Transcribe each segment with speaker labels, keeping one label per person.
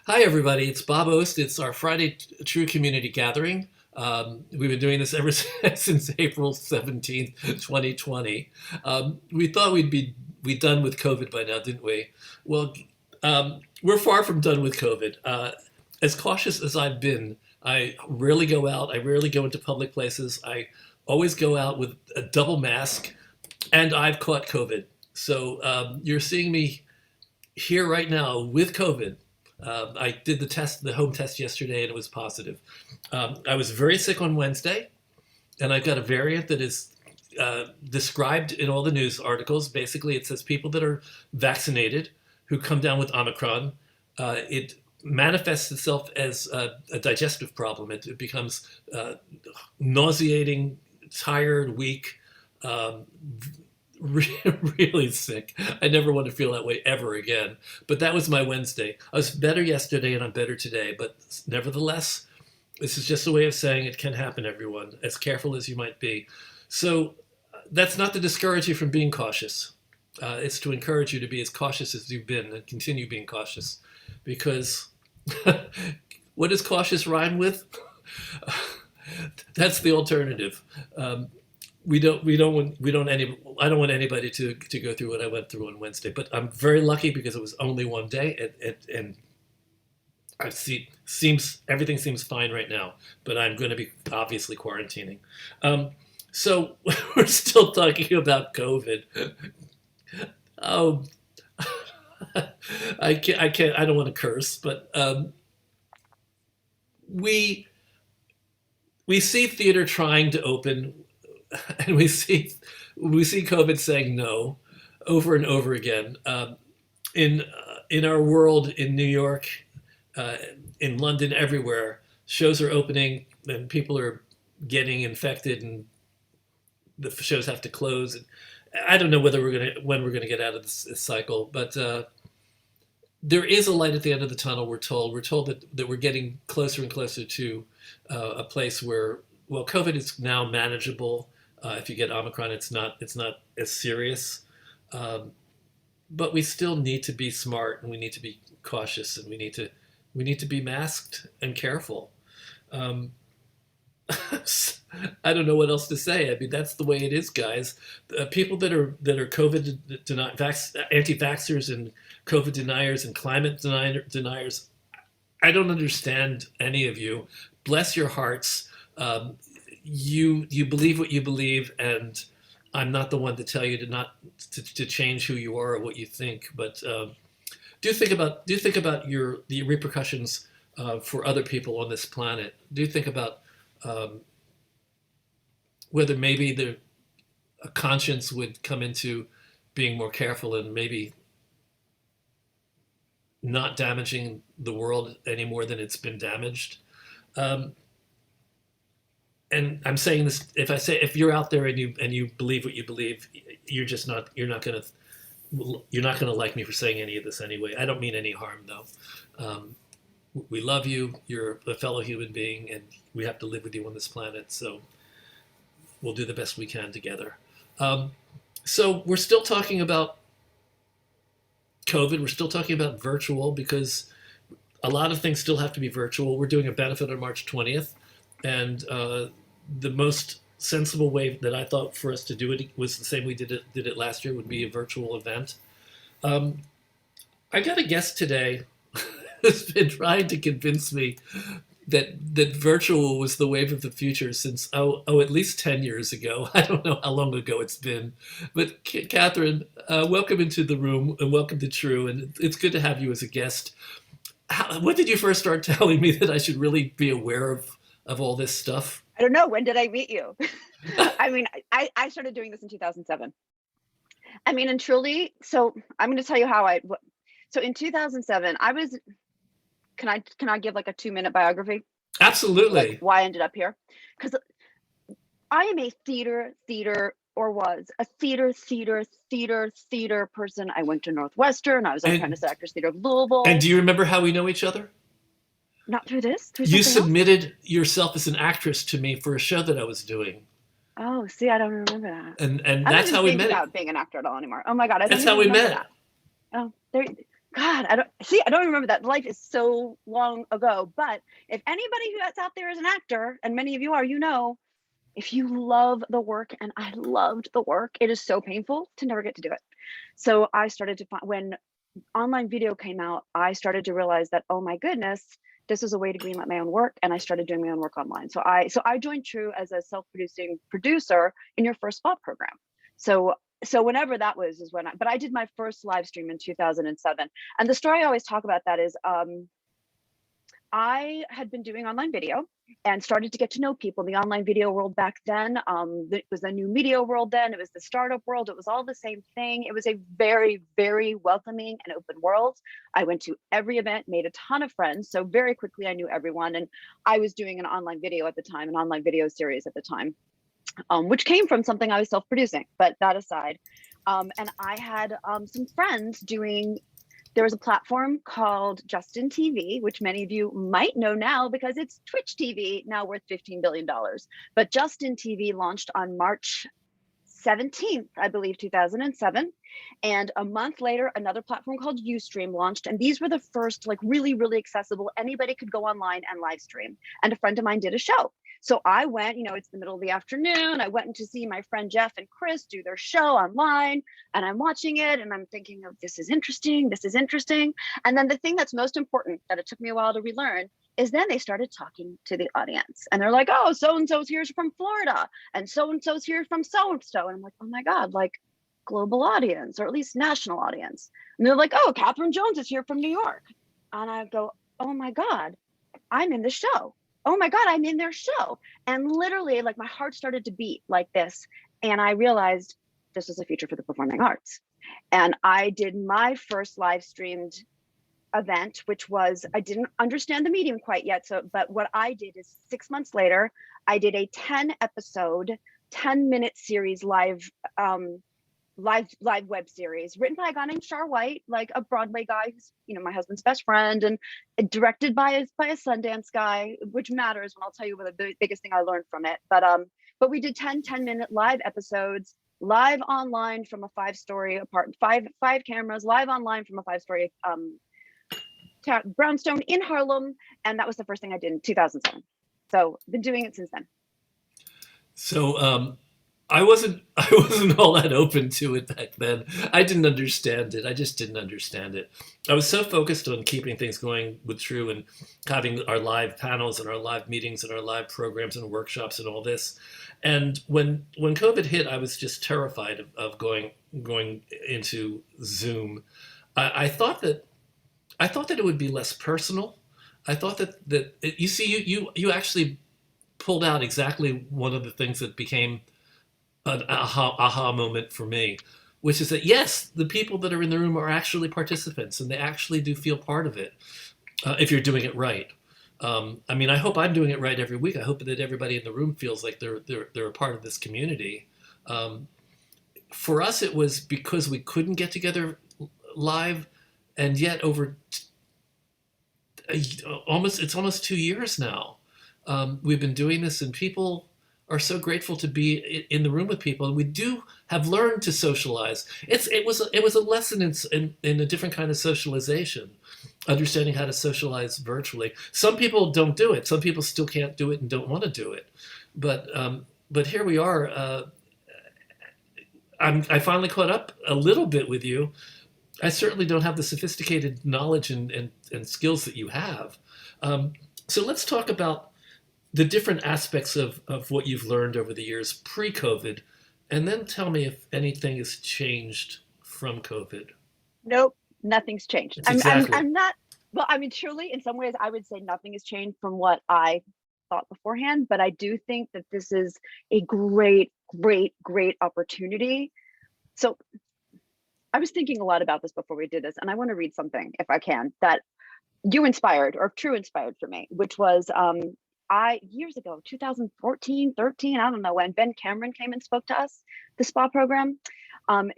Speaker 1: Hi, everybody. It's Bob Ost. It's our Friday TRU Community Gathering. We've been doing this ever since April 17th, 2020. We thought we'd done with COVID by now, didn't we? Well, we're far from done with COVID. As cautious as I've been, I rarely go out. I rarely go into public places. I always go out with a double mask, and I've caught COVID. So you're seeing me here right now with COVID. I did the home test yesterday, and it was positive. I was very sick on Wednesday, and I've got a variant that is described in all the news articles. Basically, it says people that are vaccinated who come down with Omicron, it manifests itself as a digestive problem. It becomes nauseating, tired, weak, really sick. I never want to feel that way ever again. But that was my Wednesday. I was better yesterday and I'm better today. But nevertheless, this is just a way of saying it can happen, everyone, as careful as you might be. So that's not to discourage you from being cautious. It's to encourage you to be as cautious as you've been and continue being cautious. Because what does cautious rhyme with? That's the alternative. I don't want anybody to go through what I went through on Wednesday, but I'm very lucky because it was only one day, and I see everything seems fine right now, but I'm going to be obviously quarantining. So we're still talking about COVID. Oh, I can't. I don't want to curse, but we see theater trying to open, and we see COVID saying no over and over again. In our world, in New York, in London, everywhere, shows are opening and people are getting infected, and the shows have to close. And I don't know when we're gonna get out of this cycle, but there is a light at the end of the tunnel. We're told that we're getting closer and closer to a place where, well, COVID is now manageable. If you get Omicron, it's not as serious, but we still need to be smart, and we need to be cautious, and we need to be masked and careful. I don't know what else to say. I mean, that's the way it is, guys. People that are COVID anti-vaxxers and COVID deniers and climate deniers, I don't understand any of you. Bless your hearts. You believe what you believe, and I'm not the one to tell you to change who you are or what you think. But do think about the repercussions for other people on this planet. Do think about whether maybe a conscience would come into being more careful and maybe not damaging the world any more than it's been damaged. And I'm saying this, if you're out there and you believe what you believe, you're not gonna like me for saying any of this anyway. I don't mean any harm, though. We love you. You're a fellow human being, and we have to live with you on this planet. So we'll do the best we can together. So we're still talking about COVID. We're still talking about virtual because a lot of things still have to be virtual. We're doing a benefit on March 20th, and the most sensible way that I thought for us to do it was the same we did it last year, would be a virtual event. I got a guest today who's been trying to convince me that virtual was the wave of the future since at least 10 years ago. I don't know how long ago it's been, but Kathryn, welcome into the room and welcome to TRU, and it's good to have you as a guest. When did you first start telling me that I should really be aware of all this stuff?
Speaker 2: I don't know. When did I meet you? I mean, I started doing this in 2007. I mean, and truly, so I'm going to tell you so in 2007, I was, can I give like a 2-minute biography?
Speaker 1: Absolutely.
Speaker 2: Like why I ended up here? Because I am a theater person. I went to Northwestern. I was on Apprentice Actors Theater of Louisville.
Speaker 1: And do you remember how we know each other?
Speaker 2: Not through this?
Speaker 1: You submitted yourself as an actress to me for a show that I was doing.
Speaker 2: Oh, see, I don't remember that.
Speaker 1: And that's how we met.
Speaker 2: I don't think about being an actor at all anymore. Oh my God.
Speaker 1: That's how we met.
Speaker 2: That. Oh, there. God, I don't remember that. Life is so long ago. But if anybody that's out there is an actor, and many of you are, you know, if you love the work, and I loved the work, it is so painful to never get to do it. So I started to find, when online video came out, I started to realize that, oh my goodness, this is a way to greenlight my own work. And I started doing my own work online. So I joined TRU as a self-producing producer in your first spot program. So whenever that was is when but I did my first live stream in 2007. And the story I always talk about that is I had been doing online video and started to get to know people in the online video world back then. It was a new media world then. It was the startup world. It was all the same thing. It was a very, very welcoming and open world. I went to every event, made a ton of friends. So very quickly I knew everyone. And I was doing an online video at the time, an online video series at the time, which came from something I was self-producing, but that aside. And I had some friends doing, there was a platform called Justin TV, which many of you might know now because it's Twitch TV, now worth $15 billion. But Justin TV launched on March 17th, I believe, 2007. And a month later, another platform called Ustream launched. And these were the first, like, really, really accessible. Anybody could go online and live stream. And a friend of mine did a show. So I went, you know, it's the middle of the afternoon. I went to see my friend Jeff and Chris do their show online, and I'm watching it and I'm thinking, oh, this is interesting. This is interesting. And then the thing that's most important that it took me a while to relearn is then they started talking to the audience and they're like, oh, so-and-so's here from Florida and so-and-so's here from so-and-so. And I'm like, oh my God, like global audience, or at least national audience. And they're like, oh, Kathryn Jones is here from New York. And I go, oh my God, I'm in the show. Oh my God, I'm in their show. And literally, like, my heart started to beat like this. And I realized this was a future for the performing arts. And I did my first live streamed event, which was, I didn't understand the medium quite yet. So, but what I did is 6 months later, I did a 10 episode, 10-minute series live web series written by a guy named Shar White, like a Broadway guy who's, you know, my husband's best friend, and directed by a Sundance guy, which matters when I'll tell you what the biggest thing I learned from it. But we did 10-minute live episodes, live online from a 5-story apartment, five cameras live online from a 5-story brownstone in Harlem. And that was the first thing I did in 2007. So been doing it since then.
Speaker 1: So I wasn't all that open to it back then. I didn't understand it. I just didn't understand it. I was so focused on keeping things going with TRU and having our live panels and our live meetings and our live programs and workshops and all this. And when COVID hit, I was just terrified of going into Zoom. I thought that it would be less personal. I thought you actually pulled out exactly one of the things that became an aha moment for me, which is that yes, the people that are in the room are actually participants and they actually do feel part of it if you're doing it right. I mean, I hope I'm doing it right every week. I hope that everybody in the room feels like they're a part of this community. For us, it was because we couldn't get together live, and yet over it's almost 2 years now. We've been doing this, and people are so grateful to be in the room with people, and we do have learned to socialize. It was a lesson in a different kind of socialization, understanding how to socialize virtually. Some people don't do it. Some people still can't do it and don't want to do it. But here we are. I finally caught up a little bit with you. I certainly don't have the sophisticated knowledge and skills that you have. So let's talk about the different aspects of what you've learned over the years pre-COVID, and then tell me if anything has changed from COVID.
Speaker 2: Nope, nothing's changed.
Speaker 1: Exactly.
Speaker 2: I'm not, well, I mean, truly, in some ways, I would say nothing has changed from what I thought beforehand, but I do think that this is a great, great, great opportunity. So I was thinking a lot about this before we did this, and I want to read something, if I can, that you inspired, or TRU inspired for me, which was, years ago, 2014, 13, I don't know, when Ben Cameron came and spoke to us, the SPA program,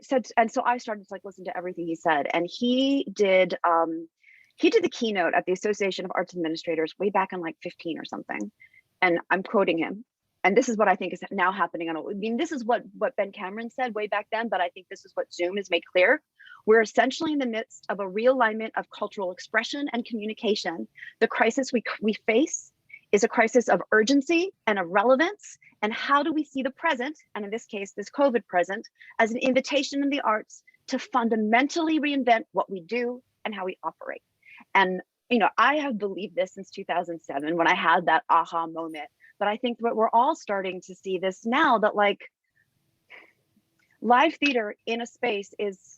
Speaker 2: said, and so I started to like listen to everything he said. And he did the keynote at the Association of Arts Administrators way back in like 15 or something. And I'm quoting him. And this is what I think is now happening I mean, this is what Ben Cameron said way back then, but I think this is what Zoom has made clear, We're essentially in the midst of a realignment of cultural expression and communication. The crisis we face is a crisis of urgency and of relevance. And how do we see the present, and in this case, this COVID present, as an invitation in the arts to fundamentally reinvent what we do and how we operate? And, I have believed this since 2007 when I had that aha moment. But I think that we're all starting to see this now, that like live theater in a space is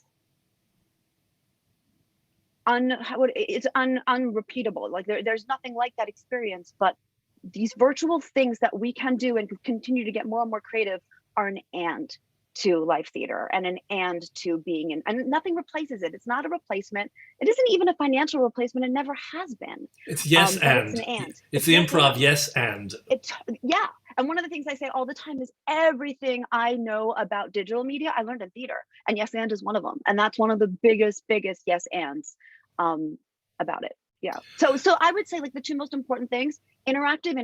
Speaker 2: unrepeatable. Like there's nothing like that experience, but these virtual things that we can do and continue to get more and more creative are an and to live theater and an and to being in, and nothing replaces it. It's not a replacement. It isn't even a financial replacement. It never has been.
Speaker 1: It's yes and.
Speaker 2: It's an and.
Speaker 1: It's the improv yes and.
Speaker 2: Yeah. And one of the things I say all the time is everything I know about digital media, I learned in theater, and yes and is one of them. And that's one of the biggest yes ands about it. Yeah. So I would say like the two most important things: interactive.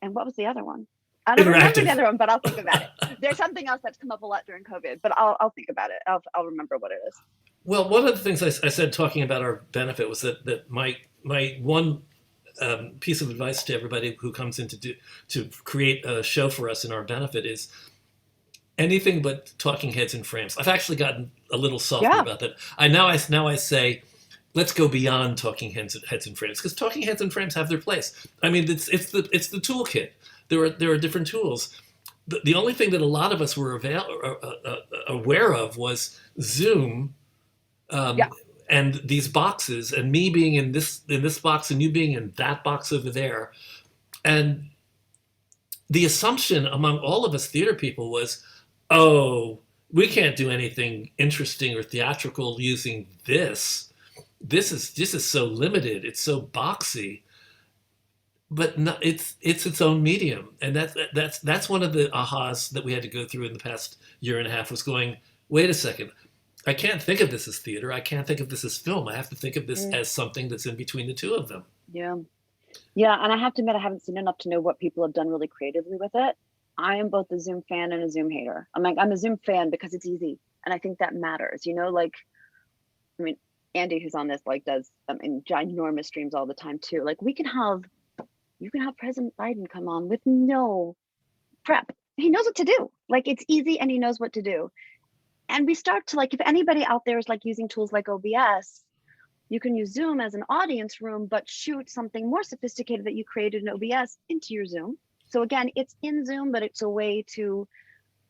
Speaker 2: And what was the other one? I don't remember the other one, but I'll think about it. There's something else that's come up a lot during COVID, but I'll think about it. I'll remember what it is.
Speaker 1: Well, one of the things I said talking about our benefit was that my one piece of advice to everybody who comes in to create a show for us in our benefit is anything but talking heads and frames. I've actually gotten a little softer about that. Now I say, let's go beyond talking heads and frames, because talking heads and frames have their place. I mean, it's the toolkit. There are different tools. The only thing that a lot of us were aware of was Zoom, and these boxes, and me being in this box and you being in that box over there, and the assumption among all of us theater people was, oh, we can't do anything interesting or theatrical using this. This is so limited. It's so boxy. But no, it's its own medium, and that's one of the ahas that we had to go through in the past year and a half, was going, wait a second, I can't think of this as theater. I can't think of this as film. I have to think of this as something that's in between the two of them.
Speaker 2: Yeah. And I have to admit, I haven't seen enough to know what people have done really creatively with it. I am both a Zoom fan and a Zoom hater. I'm a Zoom fan because it's easy, and I think that matters. Andy, who's on this, does ginormous streams all the time too. Like you can have President Biden come on with no prep. He knows what to do. Like, it's easy and he knows what to do. And we start to if anybody out there is using tools like OBS, you can use Zoom as an audience room, but shoot something more sophisticated that you created in OBS into your Zoom. So again, it's in Zoom, but it's a way to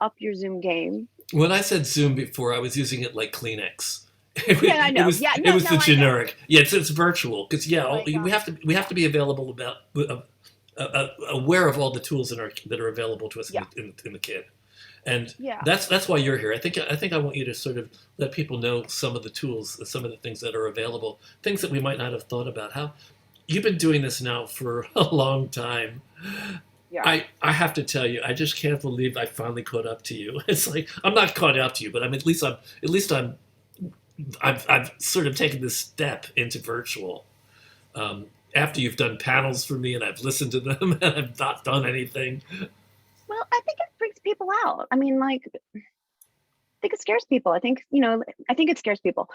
Speaker 2: up your Zoom game.
Speaker 1: When I said Zoom before, I was using it like Kleenex.
Speaker 2: I know.
Speaker 1: It was the generic. Yeah, it's virtual, because we have to be available aware of all the tools that are available to us in the kit, and that's why you're here. I think I want you to sort of let people know some of the tools, some of the things that are available, things that we might not have thought about. How you've been doing this now for a long time. Yeah. I have to tell you, I just can't believe I finally caught up to you. It's like I'm not caught up to you, but at least I've sort of taken this step into virtual after you've done panels for me, and I've listened to them, and I've not done anything.
Speaker 2: Well, I think it freaks people out. I think it scares people. I think it scares people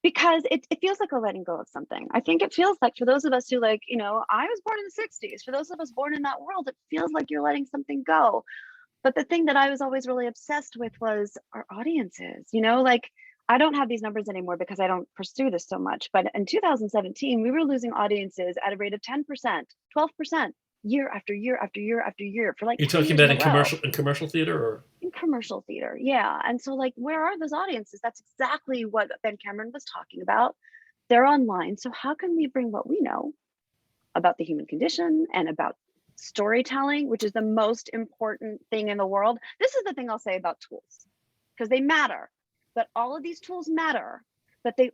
Speaker 2: because it feels like a letting go of something. I think it feels like, for those of us who I was born in the 60s, for those of us born in that world, it feels like you're letting something go. But the thing that I was always really obsessed with was our audiences. I don't have these numbers anymore because I don't pursue this so much. But in 2017, we were losing audiences at a rate of 10%, 12%, year after year after year after year for
Speaker 1: You're talking about in commercial theater, or?
Speaker 2: In commercial theater, yeah. And so where are those audiences? That's exactly what Ben Cameron was talking about. They're online. So how can we bring what we know about the human condition and about storytelling, which is the most important thing in the world? This is the thing I'll say about tools, because they matter. But all of these tools matter, but they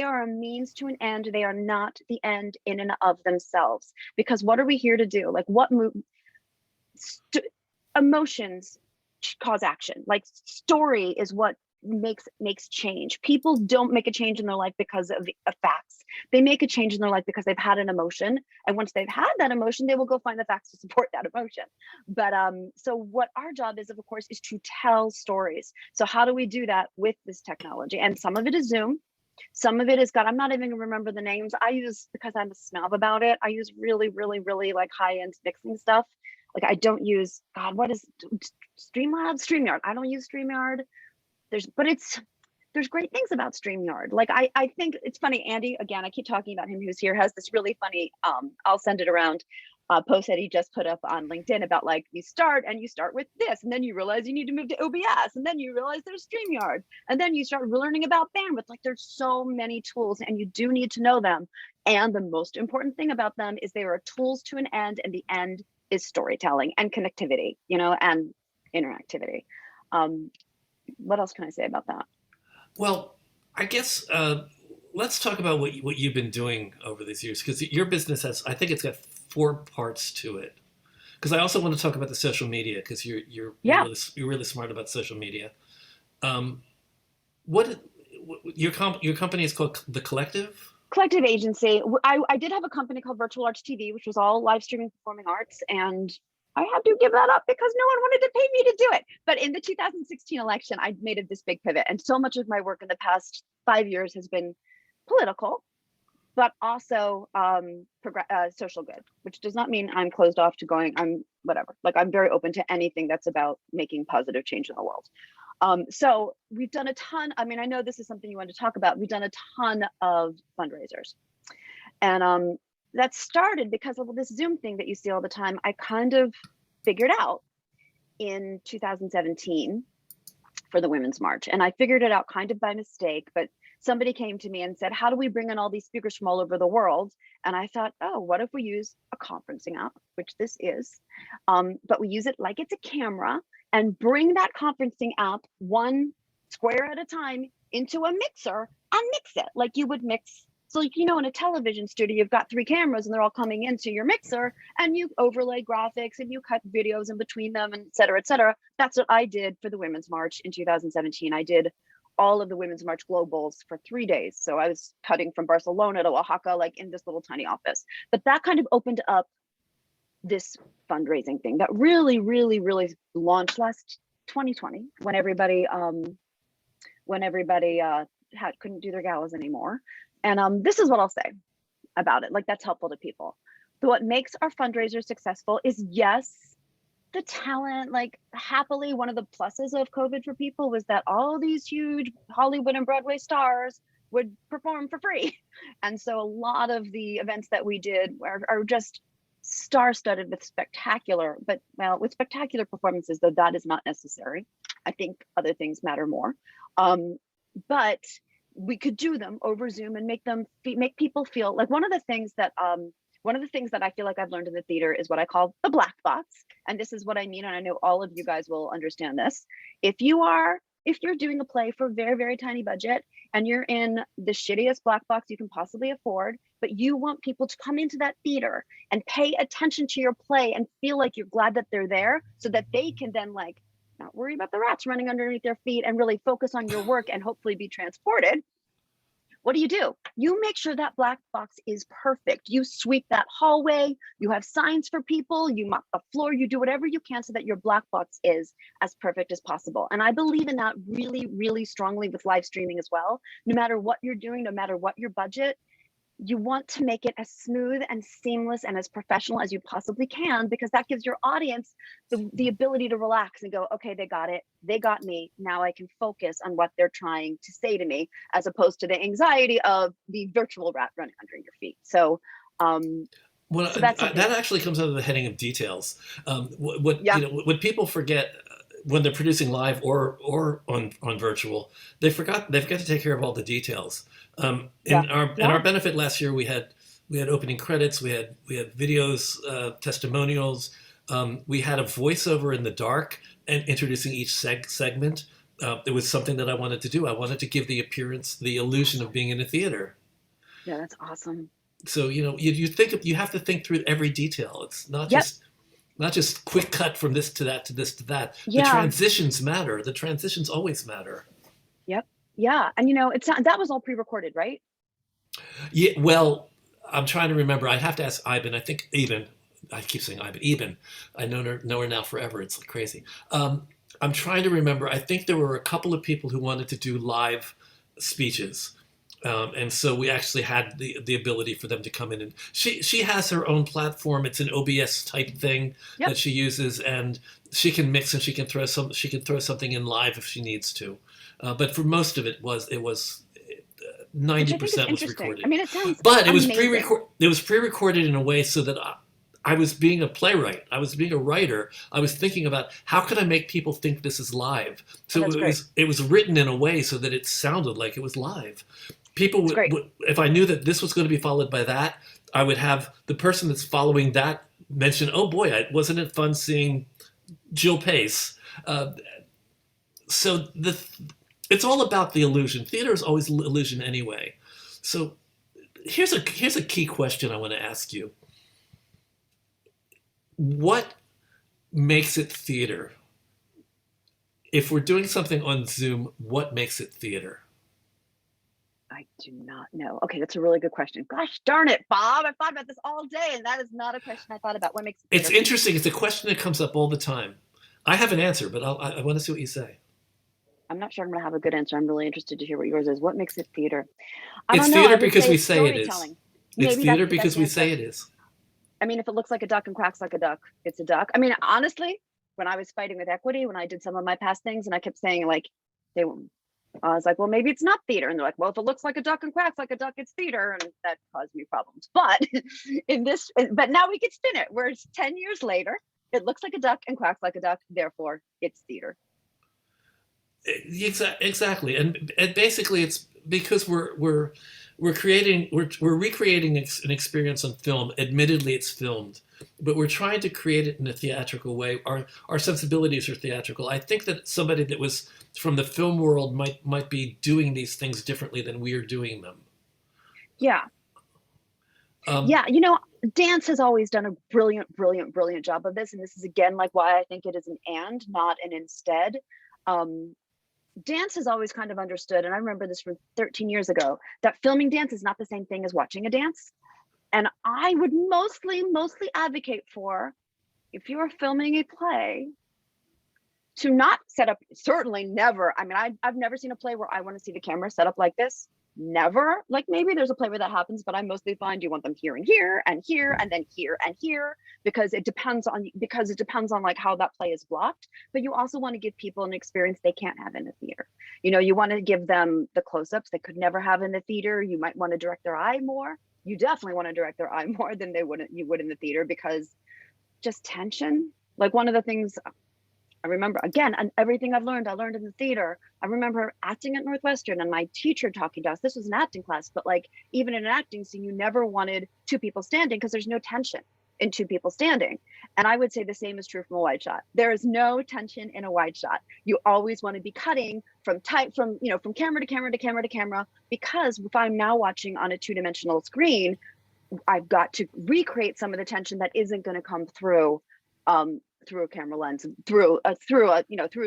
Speaker 2: are a means to an end. They are not the end in and of themselves. Because what are we here to do? Emotions cause action. Story is what makes change. People don't make a change in their life because of facts. They make a change in their life because they've had an emotion. And once they've had that emotion, they will go find the facts to support that emotion. But so what our job is, of course, is to tell stories. So how do we do that with this technology? And some of it is Zoom. Some of it is I'm not even gonna remember the names. I use, because I'm a snob about it, I use really, really, really like high-end mixing stuff. Like I don't use, God, what is StreamYard? I don't use StreamYard. There's great things about StreamYard. Like I think it's funny, Andy, again, I keep talking about him, who's here, has this really funny, I'll send it around, post that he just put up on LinkedIn about like, you start with this, and then you realize you need to move to OBS, and then you realize there's StreamYard, and then you start learning about bandwidth. Like there's so many tools and you do need to know them. And the most important thing about them is they are tools to an end, and the end is storytelling and connectivity, and interactivity. What else can I say about that?
Speaker 1: Well, I guess let's talk about what you've been doing over these years, because your business has, I think it's got 4 parts to it. Because I also want to talk about the social media, because you're really smart about social media. What your company is called The
Speaker 2: Collective Agency. I did have a company called Virtual Arts TV, which was all live streaming performing arts, and I had to give that up because no one wanted to pay me to do it. But in the 2016 election, I made this big pivot. And so much of my work in the past 5 years has been political, but also social good, which does not mean I'm closed off to I'm whatever. Like I'm very open to anything that's about making positive change in the world. So we've done a ton. I mean, I know this is something you want to talk about. We've done a ton of fundraisers. And that started because of this Zoom thing that you see all the time. I kind of figured out in 2017 for the Women's March. And I figured it out kind of by mistake, but somebody came to me and said, how do we bring in all these speakers from all over the world? And I thought, oh, what if we use a conferencing app, which this is, but we use it like it's a camera, and bring that conferencing app one square at a time into a mixer and mix it like you would mix. So like, in a television studio, you've got 3 cameras and they're all coming into your mixer, and you overlay graphics and you cut videos in between them, and et cetera, et cetera. That's what I did for the Women's March in 2017. I did all of the Women's March globals for 3 days. So I was cutting from Barcelona to Oaxaca, like in this little tiny office. But that kind of opened up this fundraising thing that really, really, really launched last 2020 when everybody couldn't do their galas anymore. And this is what I'll say about it. Like that's helpful to people. So what makes our fundraisers successful is, yes, the talent. Like happily, one of the pluses of COVID for people was that all these huge Hollywood and Broadway stars would perform for free. And so a lot of the events that we did are just star-studded with spectacular performances, though that is not necessary. I think other things matter more. But we could do them over Zoom and make people feel like one of the things that I feel like I've learned in the theater is what I call the black box. And this is what I mean. And I know all of you guys will understand this. If you're doing a play for a very, very tiny budget and you're in the shittiest black box you can possibly afford, but you want people to come into that theater and pay attention to your play and feel like you're glad that they're there so that they can then like not worry about the rats running underneath their feet and really focus on your work and hopefully be transported. What do? You make sure that black box is perfect. You sweep that hallway, you have signs for people, you mop the floor, you do whatever you can so that your black box is as perfect as possible. And I believe in that really, really strongly with live streaming as well. No matter what you're doing, no matter what your budget, you want to make it as smooth and seamless and as professional as you possibly can, because that gives your audience the ability to relax and go, okay, they got it. They got me. Now I can focus on what they're trying to say to me, as opposed to the anxiety of the virtual rat running under your feet. So,
Speaker 1: that actually comes under the heading of details. What people forget when they're producing live or on virtual, they've got to take care of all the details. In our benefit last year, we had opening credits, we had videos, testimonials, we had a voiceover in the dark and introducing each segment. It was something that I wanted to do. I wanted to give the illusion of being in a theater.
Speaker 2: Yeah, that's awesome.
Speaker 1: So you have to think through every detail. It's not just quick cut from this to that to this to that. Yeah. The transitions matter. The transitions always matter.
Speaker 2: Yep. Yeah. And that was all pre-recorded, right?
Speaker 1: Yeah, well, I'm trying to remember. I'd have to ask Ivan. I think Eben. I keep saying Ivan. Eben. I know her now forever. It's like crazy. I'm trying to remember. I think there were a couple of people who wanted to do live speeches, and so we actually had the ability for them to come in. And she has her own platform. It's an OBS type thing
Speaker 2: Yep.
Speaker 1: that she uses, and she can mix and she can throw something in live if she needs to. But for most of it was
Speaker 2: Which
Speaker 1: ninety
Speaker 2: I think is
Speaker 1: percent was
Speaker 2: interesting. I
Speaker 1: recorded,
Speaker 2: mean, it sounds
Speaker 1: but it was
Speaker 2: amazing.
Speaker 1: pre-record. It was pre-recorded in a way so that I was being a playwright. I was being a writer. I was thinking about how can I make people think this is live.
Speaker 2: Oh,
Speaker 1: So
Speaker 2: that's great.
Speaker 1: it was written in a way so that it sounded like it was live. People
Speaker 2: It's great.
Speaker 1: if I knew that this was going to be followed by that, I would have the person that's following that mention, "Oh boy, wasn't it fun seeing Jill Pace?" Uh, so it's all about the illusion. Theater is always illusion anyway. So here's a key question I want to ask you. What makes it theater? If we're doing something on Zoom, what makes it theater?
Speaker 2: I do not know. Okay, that's a really good question. Gosh darn it, Bob. I've thought about this all day, and that is not a question I thought about. What makes it
Speaker 1: It's
Speaker 2: theater?
Speaker 1: interesting. It's a question that comes up all the time. I have an answer, but I want to see what you say.
Speaker 2: I'm not sure I'm going to have a good answer. I'm really interested to hear what yours is. What makes it theater? I
Speaker 1: It's
Speaker 2: don't know. I
Speaker 1: theater
Speaker 2: would
Speaker 1: because
Speaker 2: say
Speaker 1: we
Speaker 2: it's
Speaker 1: say it is.
Speaker 2: storytelling.
Speaker 1: It's
Speaker 2: Maybe
Speaker 1: theater
Speaker 2: that's the best
Speaker 1: because we say
Speaker 2: answer.
Speaker 1: it is.
Speaker 2: I mean, if it looks like a duck and quacks like a duck, it's a duck. I mean, honestly, when I was fighting with equity, when I did some of my past things, and I kept saying like, they, I was like, well, maybe it's not theater, and they're like, well, if it looks like a duck and quacks like a duck, it's theater, and that caused me problems. But but now we can spin it. Where it's 10 years later, it looks like a duck and quacks like a duck, therefore it's theater.
Speaker 1: Exactly, and basically it's because we're recreating an experience on film. Admittedly, it's filmed, but we're trying to create it in a theatrical way. Our sensibilities are theatrical. I think that somebody that was from the film world might be doing these things differently than we are doing them.
Speaker 2: Yeah.
Speaker 1: Um,
Speaker 2: Yeah, dance has always done a brilliant job of this. And this is again like why I think it is an and, not an instead. Um, Dance has always kind of understood, and I remember this from 13 years ago, that filming dance is not the same thing as watching a dance. And I would mostly advocate for, if you are filming a play, to not set up, certainly never. I mean, I've never seen a play where I want to see the camera set up like this. Never. Like maybe there's a play where that happens, but I mostly find you want them here and here and here and then here and here, because it depends on like how that play is blocked. But you also want to give people an experience they can't have in the theater. You want to give them the close-ups they could never have in the theater. You might want to direct their eye more. You definitely want to direct their eye more than you would in the theater, because just tension. Like one of the things I remember, again, and everything I learned in the theater. I remember acting at Northwestern and my teacher talking to us. This was an acting class, but like even in an acting scene, you never wanted two people standing because there's no tension in two people standing. And I would say the same is true from a wide shot. There is no tension in a wide shot. You always want to be cutting from from camera to camera to camera to camera, because if I'm now watching on a two-dimensional screen, I've got to recreate some of the tension that isn't going to come through a camera lens, through a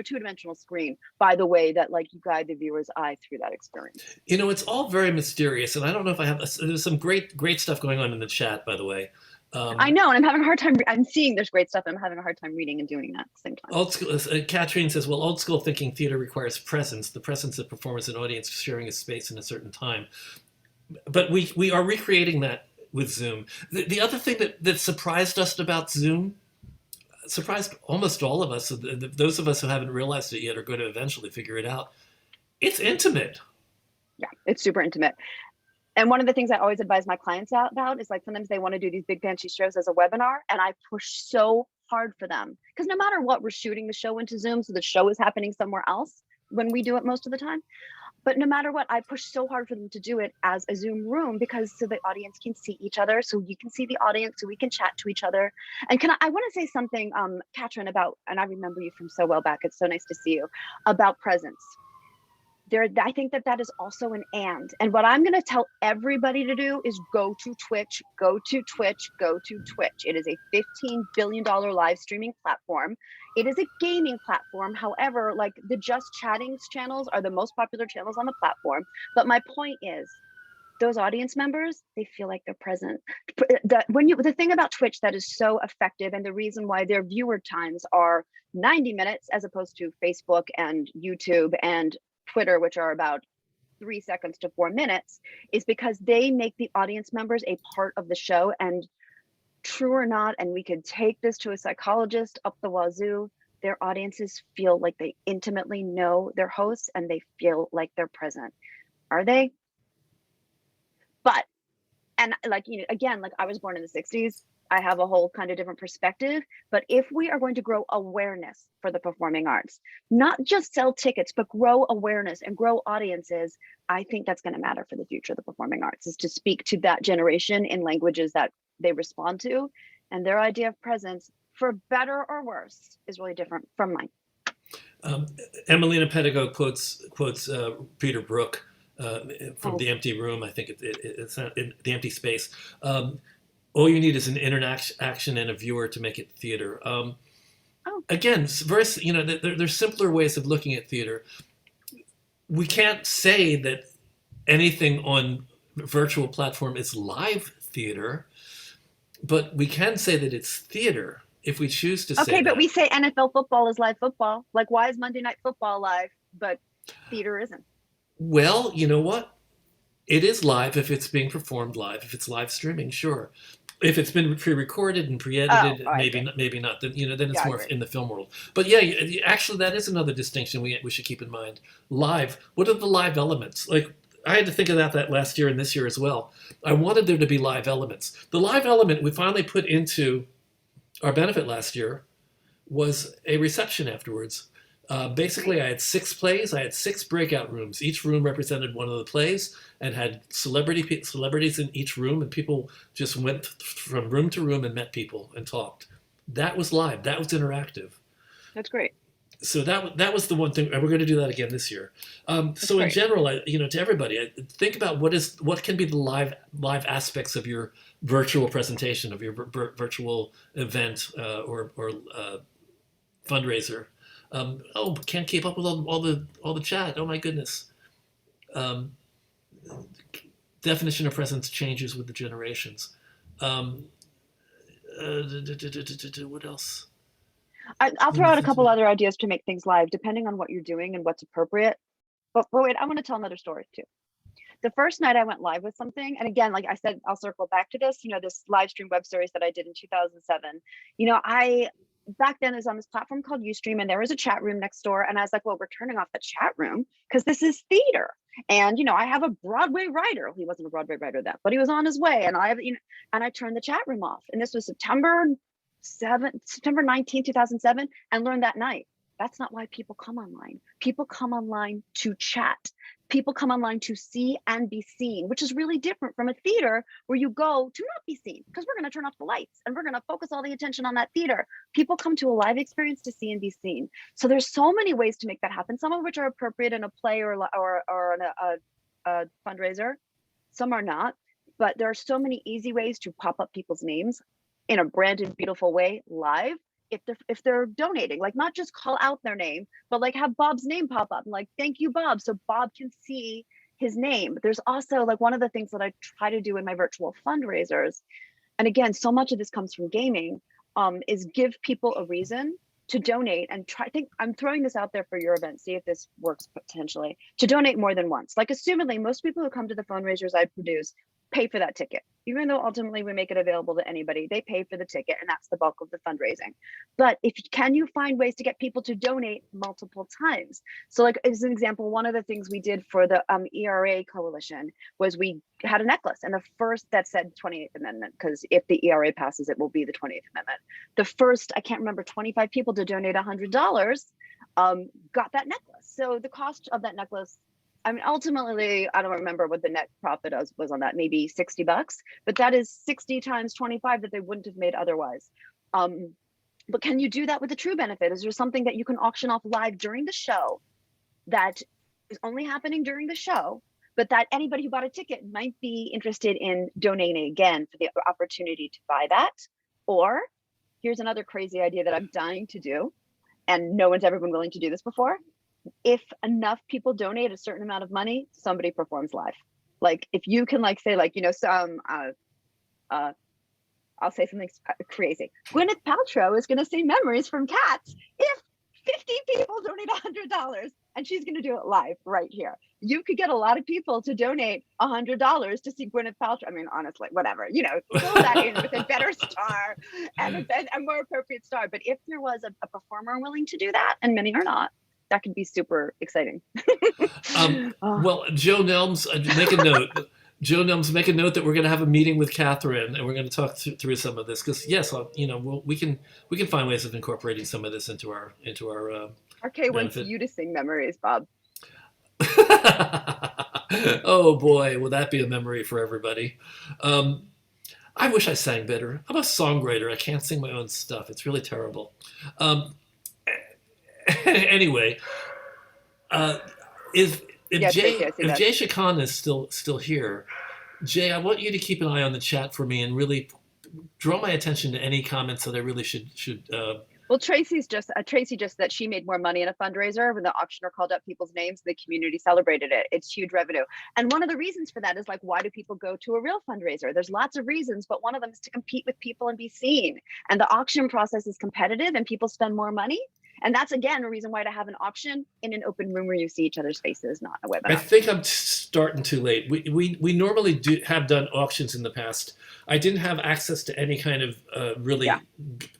Speaker 2: two-dimensional screen, by the way that like you guide the viewer's eye through that experience.
Speaker 1: it's all very mysterious, and I don't know if I have. There's some great stuff going on in the chat, by the way.
Speaker 2: I know, and I'm having a hard time. I'm seeing there's great stuff, and I'm having a hard time reading and doing that at the same time.
Speaker 1: Old school. Kathryn says, "Well, old school thinking theater requires presence, the presence of performance and audience sharing a space in a certain time." But we are recreating that with Zoom. The other thing that surprised us about Zoom, surprised almost all of us, those of us who haven't realized it yet are going to eventually figure it out. It's intimate.
Speaker 2: Yeah, it's super intimate. And one of the things I always advise my clients about is like sometimes they want to do these big fancy shows as a webinar, and I push so hard for them, because no matter what, we're shooting the show into Zoom, so the show is happening somewhere else when we do it most of the time. But no matter what, I push so hard for them to do it as a Zoom room, because so the audience can see each other, so you can see the audience, so we can chat to each other. And I want to say something, Kathryn, about, and I remember you from so well back, it's so nice to see you, about presence. I think that is also an and what I'm going to tell everybody to do is go to Twitch. It is a $15 billion live streaming platform. It is a gaming platform. However, like the Just Chatting channels are the most popular channels on the platform. But my point is, those audience members, they feel like they're present. The thing about Twitch that is so effective, and the reason why their viewer times are 90 minutes as opposed to Facebook and YouTube and Twitter, which are about 3 seconds to 4 minutes, is because they make the audience members a part of the show. And true or not, and we could take this to a psychologist up the wazoo, their audiences feel like they intimately know their hosts and they feel like they're present. Are they? But, and like, you know, again, like I was born in the 60s, I have a whole kind of different perspective. But if we are going to grow awareness for the performing arts, not just sell tickets, but grow awareness and grow audiences, I think that's going to matter for the future of the performing arts, is to speak to that generation in languages that they respond to. And their idea of presence, for better or worse, is really different from mine.
Speaker 1: Emelina Pedigo quotes Peter Brook from The Empty Room. I think it's not in The Empty Space. All you need is an interaction and a viewer to make it theater. Again, you know, there's simpler ways of looking at theater. We can't say that anything on virtual platform is live theater, but we can say that it's theater if we choose to say
Speaker 2: Okay, but
Speaker 1: that.
Speaker 2: we say NFL football is live football. Like, why is Monday Night Football live, but theater isn't?
Speaker 1: Well, you know what? It is live if it's being performed live. If it's live streaming, sure. If it's been pre-recorded and pre-edited, maybe not. Then, you know, then it's more in the film world. But yeah, actually, that is another distinction we should keep in mind. Live. What are the live elements? Like, I had to think of that last year and this year as well. I wanted there to be live elements. The live element we finally put into our benefit last year was a reception afterwards. Basically, I had 6 plays. I had 6 breakout rooms. Each room represented one of the plays and had celebrities in each room, and people just went from room to room and met people and talked. That was live. That was interactive.
Speaker 2: That's great.
Speaker 1: So that was the one thing, and we're going to do that again this year. So in general, you know, to everybody, think about what can be the live aspects of your virtual presentation, of your virtual event or fundraiser. Can't keep up with all the chat. Oh my goodness. Definition of presence changes with the generations. What else?
Speaker 2: I'll throw out a couple other ideas to make things live, depending on what you're doing and what's appropriate. But wait, I want to tell another story too. The first night I went live with something, and again, like I said, I'll circle back to this, you know, this live stream web series that I did in 2007. You know, back then I was on this platform called Ustream, and there was a chat room next door. And I was like, well, we're turning off the chat room because this is theater. And, you know, I have a Broadway writer. He wasn't a Broadway writer then, but he was on his way. And I turned the chat room off. And this was September 19, 2007, and learned that night. That's not why people come online. People come online to chat. People come online to see and be seen, which is really different from a theater where you go to not be seen, because we're going to turn off the lights and we're going to focus all the attention on that theater. People come to a live experience to see and be seen. So there's so many ways to make that happen, some of which are appropriate in a play or in a fundraiser. Some are not, but there are so many easy ways to pop up people's names in a branded, beautiful way live. If they're donating, like not just call out their name, but like have Bob's name pop up and like, thank you, Bob, so Bob can see his name. There's also like one of the things that I try to do in my virtual fundraisers, and again, so much of this comes from gaming, is give people a reason to donate and I'm throwing this out there for your event, see if this works potentially, to donate more than once. Like assumedly, most people who come to the fundraisers I produce pay for that ticket. Even though ultimately we make it available to anybody, they pay for the ticket, and that's the bulk of the fundraising. But can you find ways to get people to donate multiple times? So like as an example, one of the things we did for the ERA coalition was we had a necklace, and the first that said 28th Amendment, because if the ERA passes, it will be the 28th Amendment. The first, I can't remember, 25 people to donate $100 got that necklace. So the cost of that necklace, I mean, ultimately, I don't remember what the net profit was on that, maybe $60, but that is 60 times 25 that they wouldn't have made otherwise. But can you do that with a TRU benefit? Is there something that you can auction off live during the show that is only happening during the show, but that anybody who bought a ticket might be interested in donating again for the opportunity to buy that? Or here's another crazy idea that I'm dying to do, and no one's ever been willing to do this before. If enough people donate a certain amount of money, somebody performs live. If enough people donate a certain amount of money, somebody performs live. If enough people donate a certain amount of money, somebody performs live. Like if you can like say like, you know, some I'll say something crazy. Gwyneth Paltrow is going to see Memories from Cats if 50 people donate $100, and she's going to do it live right here. You could get a lot of people to donate $100 to see Gwyneth Paltrow. I mean, honestly, whatever, you know, fill that in with a better star and a more appropriate star. But if there was a performer willing to do that, and many are not, that could be super exciting.
Speaker 1: Well, Joe Nelms, make a note. Joe Nelms, make a note that we're going to have a meeting with Kathryn, and we're going to talk through some of this. Because yes, you know, we can find ways of incorporating some of this into our
Speaker 2: RK wants you to sing Memories, Bob.
Speaker 1: Oh boy, will that be a memory for everybody. I wish I sang better. I'm a songwriter. I can't sing my own stuff. It's really terrible. Anyway, if Jay Shakan is still here, Jay, I want you to keep an eye on the chat for me and really draw my attention to any comments that I really should.
Speaker 2: Well, Tracy just that she made more money in a fundraiser when the auctioneer called up people's names. The community celebrated it. It's huge revenue. And one of the reasons for that is like, why do people go to a real fundraiser? There's lots of reasons, but one of them is to compete with people and be seen. And the auction process is competitive and people spend more money. And that's, again, a reason why to have an auction in an open room where you see each other's faces, not a webinar.
Speaker 1: I think I'm starting too late. We normally have done auctions in the past. I didn't have access to any kind of really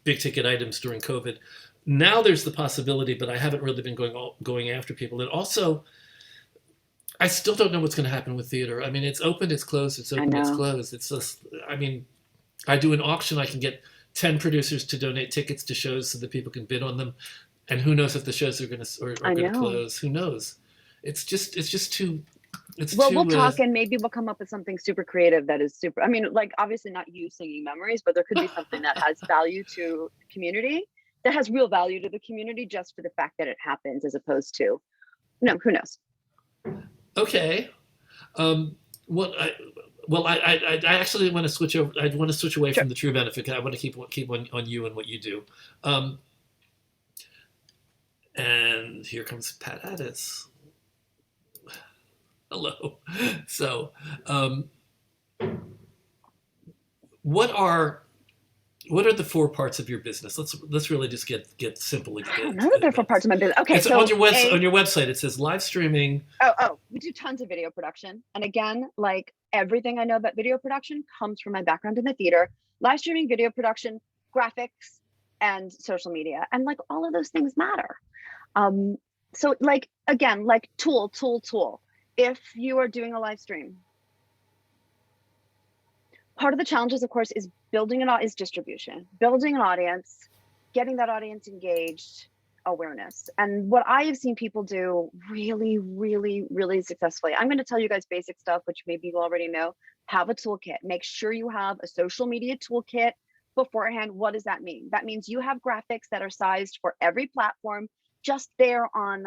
Speaker 1: big ticket items during COVID. Now there's the possibility, but I haven't really been going after people. And also, I still don't know what's going to happen with theater. I mean, it's open, it's closed, it's open, it's closed. It's just, I mean, I do an auction, I can get 10 producers to donate tickets to shows so that people can bid on them. And who knows if the shows are going to close? Who knows? It's just too.
Speaker 2: We'll talk and maybe we'll come up with something super creative that is super. I mean, like obviously not you singing Memories, but there could be something that has value to the community, that has real value to the community, just for the fact that it happens, as opposed to, no, who knows?
Speaker 1: Okay. I actually want to switch over. I want to switch away from the TRU benefit. I want to keep on you and what you do. And here comes Pat Addis. Hello. So, what are the 4 parts of your business? Let's really just get simple again.
Speaker 2: I don't know that there are 4 parts of my business. Okay,
Speaker 1: so on your website it says live streaming.
Speaker 2: Oh, we do tons of video production, and again, like everything I know about video production comes from my background in the theater. Live streaming, video production, graphics, and social media, and like all of those things matter. So like, again, like tool. If you are doing a live stream, part of the challenges, of course, is is distribution, building an audience, getting that audience engaged, awareness. And what I have seen people do really, really, really successfully, I'm going to tell you guys basic stuff, which maybe you already know. Have a toolkit. Make sure you have a social media toolkit beforehand. What does that mean? That means you have graphics that are sized for every platform, just there on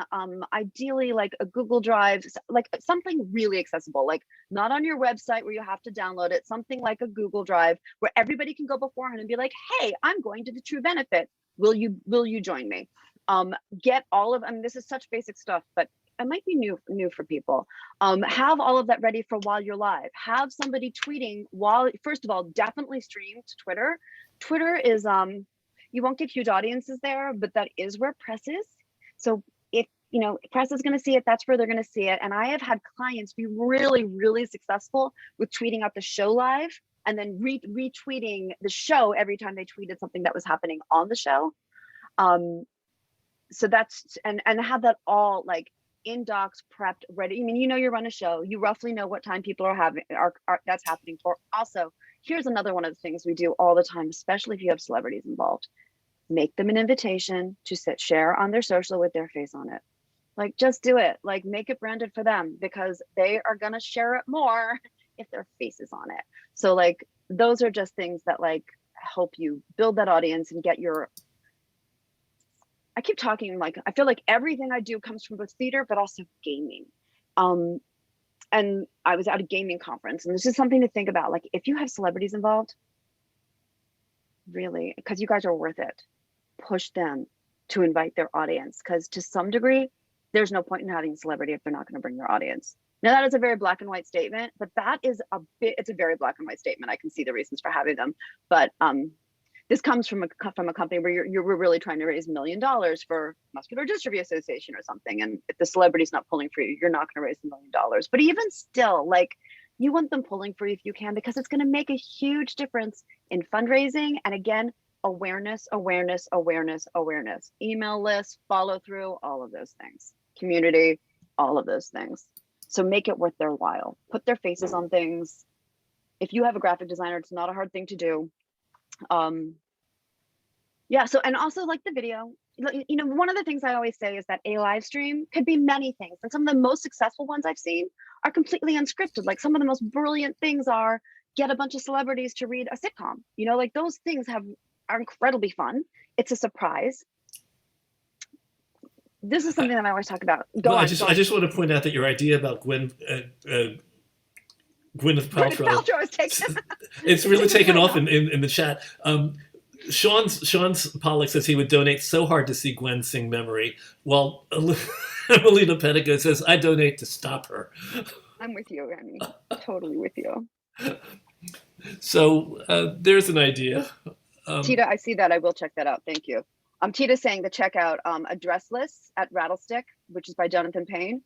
Speaker 2: ideally like a Google Drive, like something really accessible, like not on your website where you have to download it, something like a Google Drive where everybody can go beforehand and be like, hey, I'm going to the TRU benefit. Will you join me? Get all of, I mean, this is such basic stuff, but it might be new for people. Have all of that ready for while you're live. Have somebody tweeting while, first of all, definitely stream to Twitter. Twitter is, you won't get huge audiences there, but that is where press is. So if, you know, press is going to see it, that's where they're going to see it. And I have had clients be really, really successful with tweeting out the show live and then retweeting the show every time they tweeted something that was happening on the show. So that's, and have that all like in docs, prepped, ready. I mean, you know, you run a show, you roughly know what time people are that's happening for. Also, here's another one of the things we do all the time, especially if you have celebrities involved. Make them an invitation to share on their social with their face on it. Like, just do it. Like, make it branded for them, because they are going to share it more if their face is on it. So like, those are just things that like help you build that audience and get your, I keep talking, like, I feel like everything I do comes from both theater, but also gaming. And I was at a gaming conference, and this is something to think about. Like, if you have celebrities involved, really, because you guys are worth it, push them to invite their audience, because to some degree, there's no point in having a celebrity if they're not going to bring their audience. Now that is a very black and white statement, but that is it's a very black and white statement. I can see the reasons for having them, but this comes from a company where we're really trying to raise $1 million for Muscular Dystrophy Association or something. And if the celebrity's not pulling for you, you're not going to raise $1 million. But even still, like, you want them pulling for you if you can, because it's going to make a huge difference in fundraising. And again, awareness, awareness, awareness, awareness, email lists, follow through, all of those things, community, all of those things. So make it worth their while, put their faces on things. If you have a graphic designer, it's not a hard thing to do. Yeah, so, and also like the video, you know, one of the things I always say is that a live stream could be many things. And some of the most successful ones I've seen are completely unscripted. Like some of the most brilliant things are get a bunch of celebrities to read a sitcom, you know, like those things are incredibly fun. It's a surprise. This is something that I always talk about. I
Speaker 1: just want to point out that your idea about Gwyneth Paltrow
Speaker 2: is taken.
Speaker 1: It's really taken off in the chat. Sean's Pollock says he would donate so hard to see Gwen sing Memory, while Emelina Pettico says, I donate to stop her.
Speaker 2: I'm with you, Remy. Totally with you.
Speaker 1: So there's an idea.
Speaker 2: Tita, I see that. I will check that out. Thank you. Tita's saying to check out address lists at Rattlestick, which is by Jonathan Payne.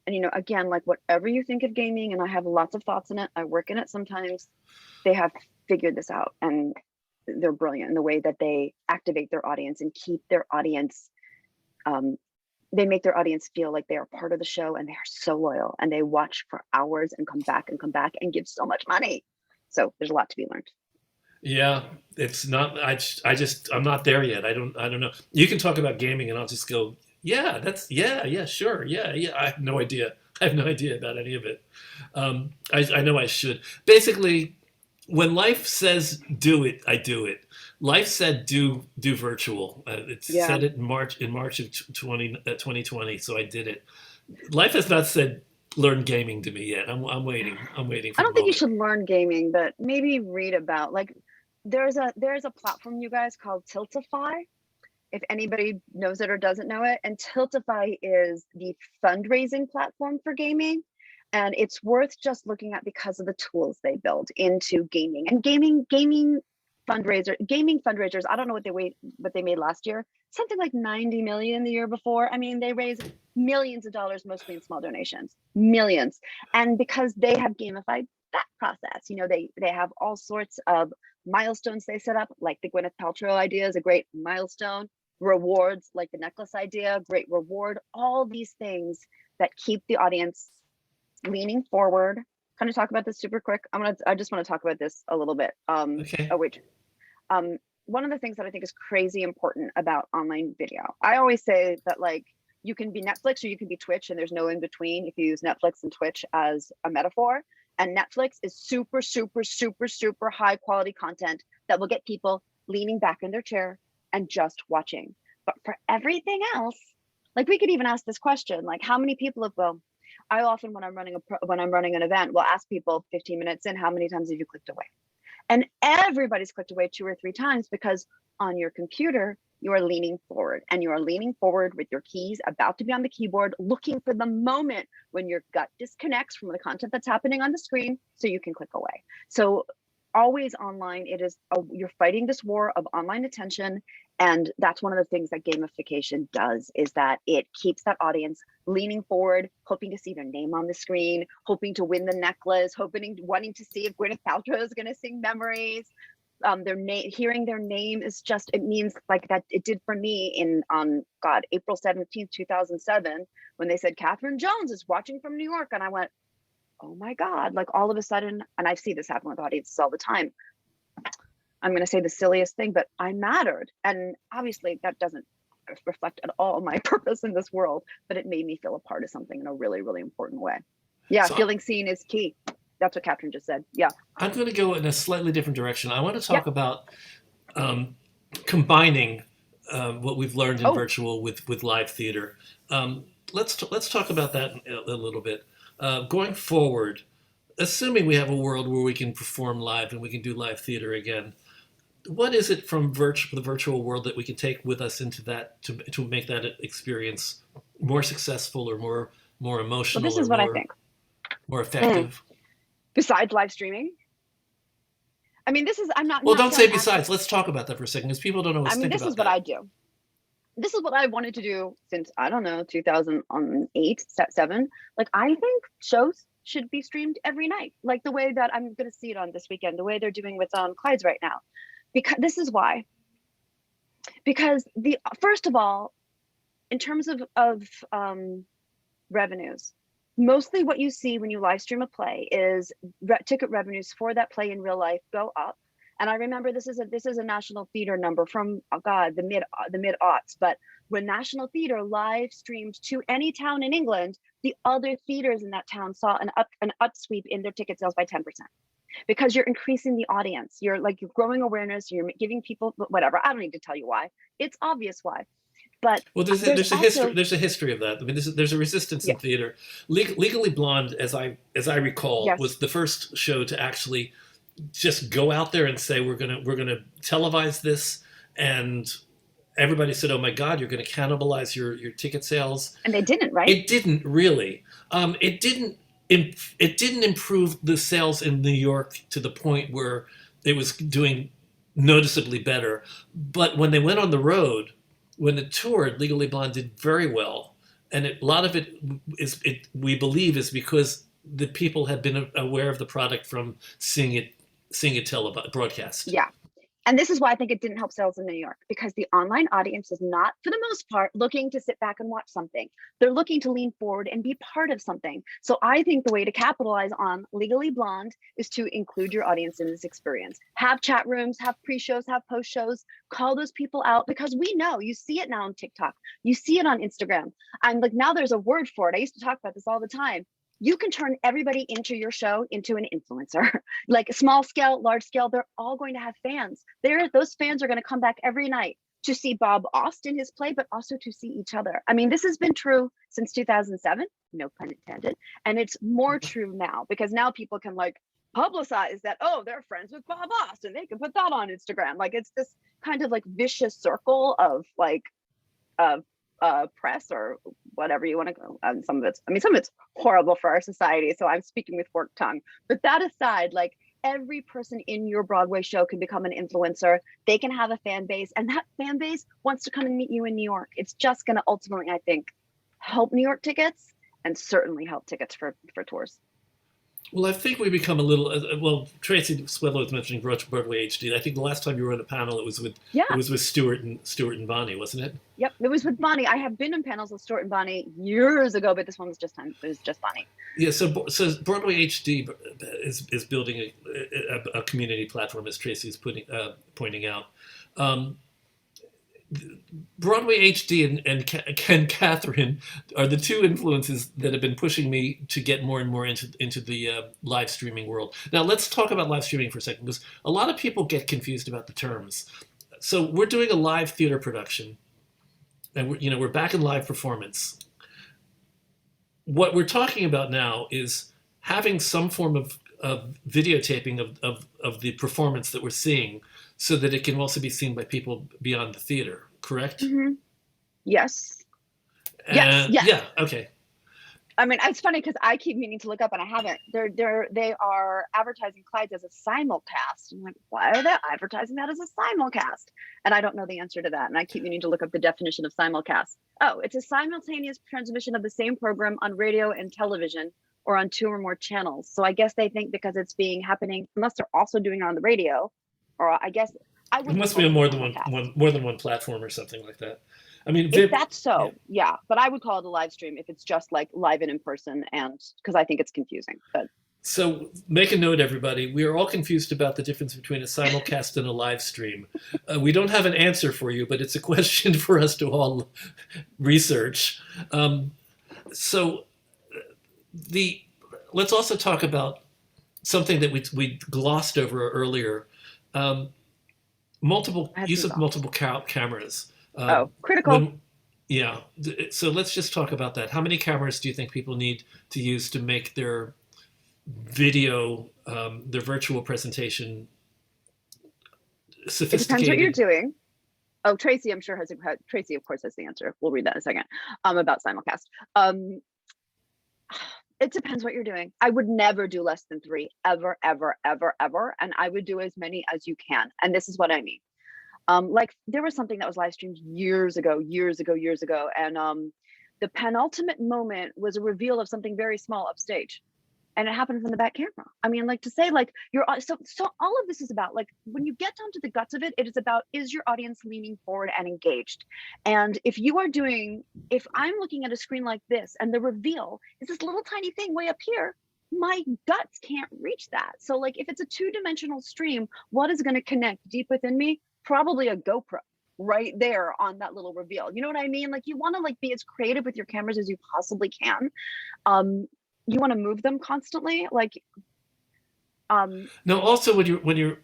Speaker 2: And, you know, again, like whatever you think of gaming, and I have lots of thoughts in it, I work in it sometimes, they have figured this out, and they're brilliant in the way that they activate their audience and keep their audience. They make their audience feel like they are part of the show, and they are so loyal, and they watch for hours and come back and give so much money. So there's a lot to be learned.
Speaker 1: Yeah, it's not, I'm not there yet. I don't know. You can talk about gaming and I'll just go, yeah, sure. Yeah. I have no idea. About any of it. I know I should. Basically, when life says do it, I do it. Life said do virtual. Said it in March of 2020, so I did it. Life has not said learn gaming to me yet. I'm waiting. For
Speaker 2: I don't think you should learn gaming, but maybe read about, like, there's a platform, you guys, called Tiltify, if anybody knows it or doesn't know it. And Tiltify is the fundraising platform for gaming. And it's worth just looking at because of the tools they build into gaming. And gaming fundraisers, I don't know what they made last year, something like 90 million the year before. I mean, they raise millions of dollars, mostly in small donations, millions. And because they have gamified that process, you know, they have all sorts of milestones they set up, like the Gwyneth Paltrow idea is a great milestone, rewards like the necklace idea, great reward, all these things that keep the audience leaning forward. Kind of talk about this super quick. I just want to talk about this a little bit.
Speaker 1: Okay.
Speaker 2: One of the things that I think is crazy important about online video, I always say that, like, you can be Netflix or you can be Twitch, and there's no in between if you use Netflix and Twitch as a metaphor. And Netflix is super, super, super, super high quality content that will get people leaning back in their chair and just watching. But for everything else, like, we could even ask this question, like, how many people have, I often, when I'm running an event, will ask people 15 minutes in, how many times have you clicked away? And everybody's clicked away 2 or 3 times, because on your computer, you are leaning forward, and you are leaning forward with your keys about to be on the keyboard, looking for the moment when your gut disconnects from the content that's happening on the screen so you can click away. So always online, you're fighting this war of online attention. And that's one of the things that gamification does, is that it keeps that audience leaning forward, hoping to see their name on the screen, hoping to win the necklace, wanting to see if Gwyneth Paltrow is going to sing Memories. Hearing their name is just, it means, like, that it did for me on April 17th, 2007, when they said Kathryn Jones is watching from New York. And I went, oh my God, like, all of a sudden, and I see this happen with audiences all the time. I'm going to say the silliest thing, but I mattered. And obviously that doesn't reflect at all my purpose in this world, but it made me feel a part of something in a really, really important way. Yeah, so feeling seen is key. That's what Kathryn just said. Yeah. I'm
Speaker 1: going to go in a slightly different direction. I want to talk about combining what we've learned in virtual with live theater. Let's talk about that a little bit. Going forward, assuming we have a world where we can perform live and we can do live theater again, what is it from the virtual world that we can take with us into that to make that experience more successful or more emotional?
Speaker 2: Well, this is what I think.
Speaker 1: more effective?
Speaker 2: Besides live streaming? I mean, this is, I'm not
Speaker 1: Well,
Speaker 2: not
Speaker 1: don't say
Speaker 2: saying
Speaker 1: besides. Let's talk about that for a second, because people don't always
Speaker 2: I mean,
Speaker 1: think
Speaker 2: this
Speaker 1: about
Speaker 2: is what I
Speaker 1: that.
Speaker 2: do. This is what I wanted to do since, I don't know, 2008, 7. Like, I think shows should be streamed every night, like the way that I'm going to see it on this weekend, the way they're doing with Clyde's right now. Because this is why. Because first of all, in terms of revenues, mostly what you see when you live stream a play is ticket revenues for that play in real life go up. And I remember this is a National Theater number from the mid aughts. But when National Theater live streamed to any town in England, the other theaters in that town saw an upsweep in their ticket sales by 10%, because you're increasing the audience. You're growing awareness. You're giving people whatever. I don't need to tell you why. It's obvious why. But
Speaker 1: Well, there's a history. There's a history of that. I mean, there's a resistance in
Speaker 2: yeah,
Speaker 1: theater. Legally Blonde, as I recall,
Speaker 2: yes,
Speaker 1: was the first show to actually just go out there and say we're gonna televise this, and everybody said, "Oh my God, you're going to cannibalize your ticket sales."
Speaker 2: and they didn't, right?
Speaker 1: It didn't really. It didn't. It didn't improve the sales in New York to the point where it was doing noticeably better. But when they went on the road, when it toured, Legally Blonde did very well, and a lot of it we believe is because the people had been aware of the product from seeing it broadcast.
Speaker 2: Yeah. And this is why I think it didn't help sales in New York, because the online audience is not, for the most part, looking to sit back and watch something. They're looking to lean forward and be part of something. So I think the way to capitalize on Legally Blonde is to include your audience in this experience. Have chat rooms, have pre-shows, have post-shows, call those people out, because we know, you see it now on TikTok, you see it on Instagram. I'm like, now there's a word for it. I used to talk about this all the time. You can turn everybody into your show into an influencer. Like small scale, large scale, they're all going to have fans. Those fans are going to come back every night to see Bob Austin, his play, but also to see each other. I mean, this has been true since 2007, no pun intended. And it's more true now, because now people can like publicize that, oh, they're friends with Bob Austin, they can put that on Instagram. Like, it's this kind of like vicious circle of like, press or whatever you want to go. Some of it's horrible for our society, so I'm speaking with forked tongue. But that aside, like, every person in your Broadway show can become an influencer. They can have a fan base, and that fan base wants to come and meet you in New York. It's just going to ultimately, I think, help New York tickets, and certainly help tickets for tours.
Speaker 1: Well, I think we become a little. Well, Tracy Swedlow was mentioning Broadway HD. I think the last time you were on a panel, it was with Stuart and Bonnie, wasn't it?
Speaker 2: Yep, it was with Bonnie. I have been in panels with Stuart and Bonnie years ago, but this one was just Bonnie.
Speaker 1: Yeah, so Broadway HD is building a community platform, as Tracy is pointing out. Broadway HD and Katherine are the two influences that have been pushing me to get more and more into the live streaming world. Now let's talk about live streaming for a second, because a lot of people get confused about the terms. So we're doing a live theater production, and we're back in live performance. What we're talking about now is having some form of videotaping of the performance that we're seeing, so that it can also be seen by people beyond the theater, correct?
Speaker 2: Mm-hmm. Yes.
Speaker 1: Yes. Yeah. Okay.
Speaker 2: I mean, it's funny because I keep meaning to look up and I haven't. They are advertising Clyde's as a simulcast. I'm like, why are they advertising that as a simulcast? And I don't know the answer to that. And I keep meaning to look up the definition of simulcast. Oh, it's a simultaneous transmission of the same program on radio and television, or on 2 or more channels. So I guess they think because it's happening, unless they're also doing it on the radio, or I guess I would.
Speaker 1: It must be on more than one platform or something like that. I mean,
Speaker 2: if that's so, yeah. But I would call it a live stream if it's just like live and in person, and because I think it's confusing. But
Speaker 1: so make a note, everybody. We are all confused about the difference between a simulcast and a live stream. We don't have an answer for you, but it's a question for us to all research. Let's also talk about something that we glossed over earlier. Use of multiple cameras.
Speaker 2: Critical.
Speaker 1: So let's just talk about that. How many cameras do you think people need to use to make their video, their virtual presentation sophisticated?
Speaker 2: It depends what you're doing. Oh, Tracy, I'm sure Tracy, of course, has the answer. We'll read that in a second about simulcast. It depends what you're doing. I would never do less than 3, ever, ever, ever, ever. And I would do as many as you can. And this is what I mean. Like there was something that was live streamed years ago, and the penultimate moment was a reveal of something very small upstage, and it happened from the back camera. I mean, like to say like so all of this is about like when you get down to the guts of it, it is about, is your audience leaning forward and engaged? And if I'm looking at a screen like this and the reveal is this little tiny thing way up here, my guts can't reach that. So like if it's a 2-dimensional stream, what is going to connect deep within me? Probably a GoPro right there on that little reveal. You know what I mean? Like you want to like be as creative with your cameras as you possibly can. You want to move them constantly. Like,
Speaker 1: No, also when you're,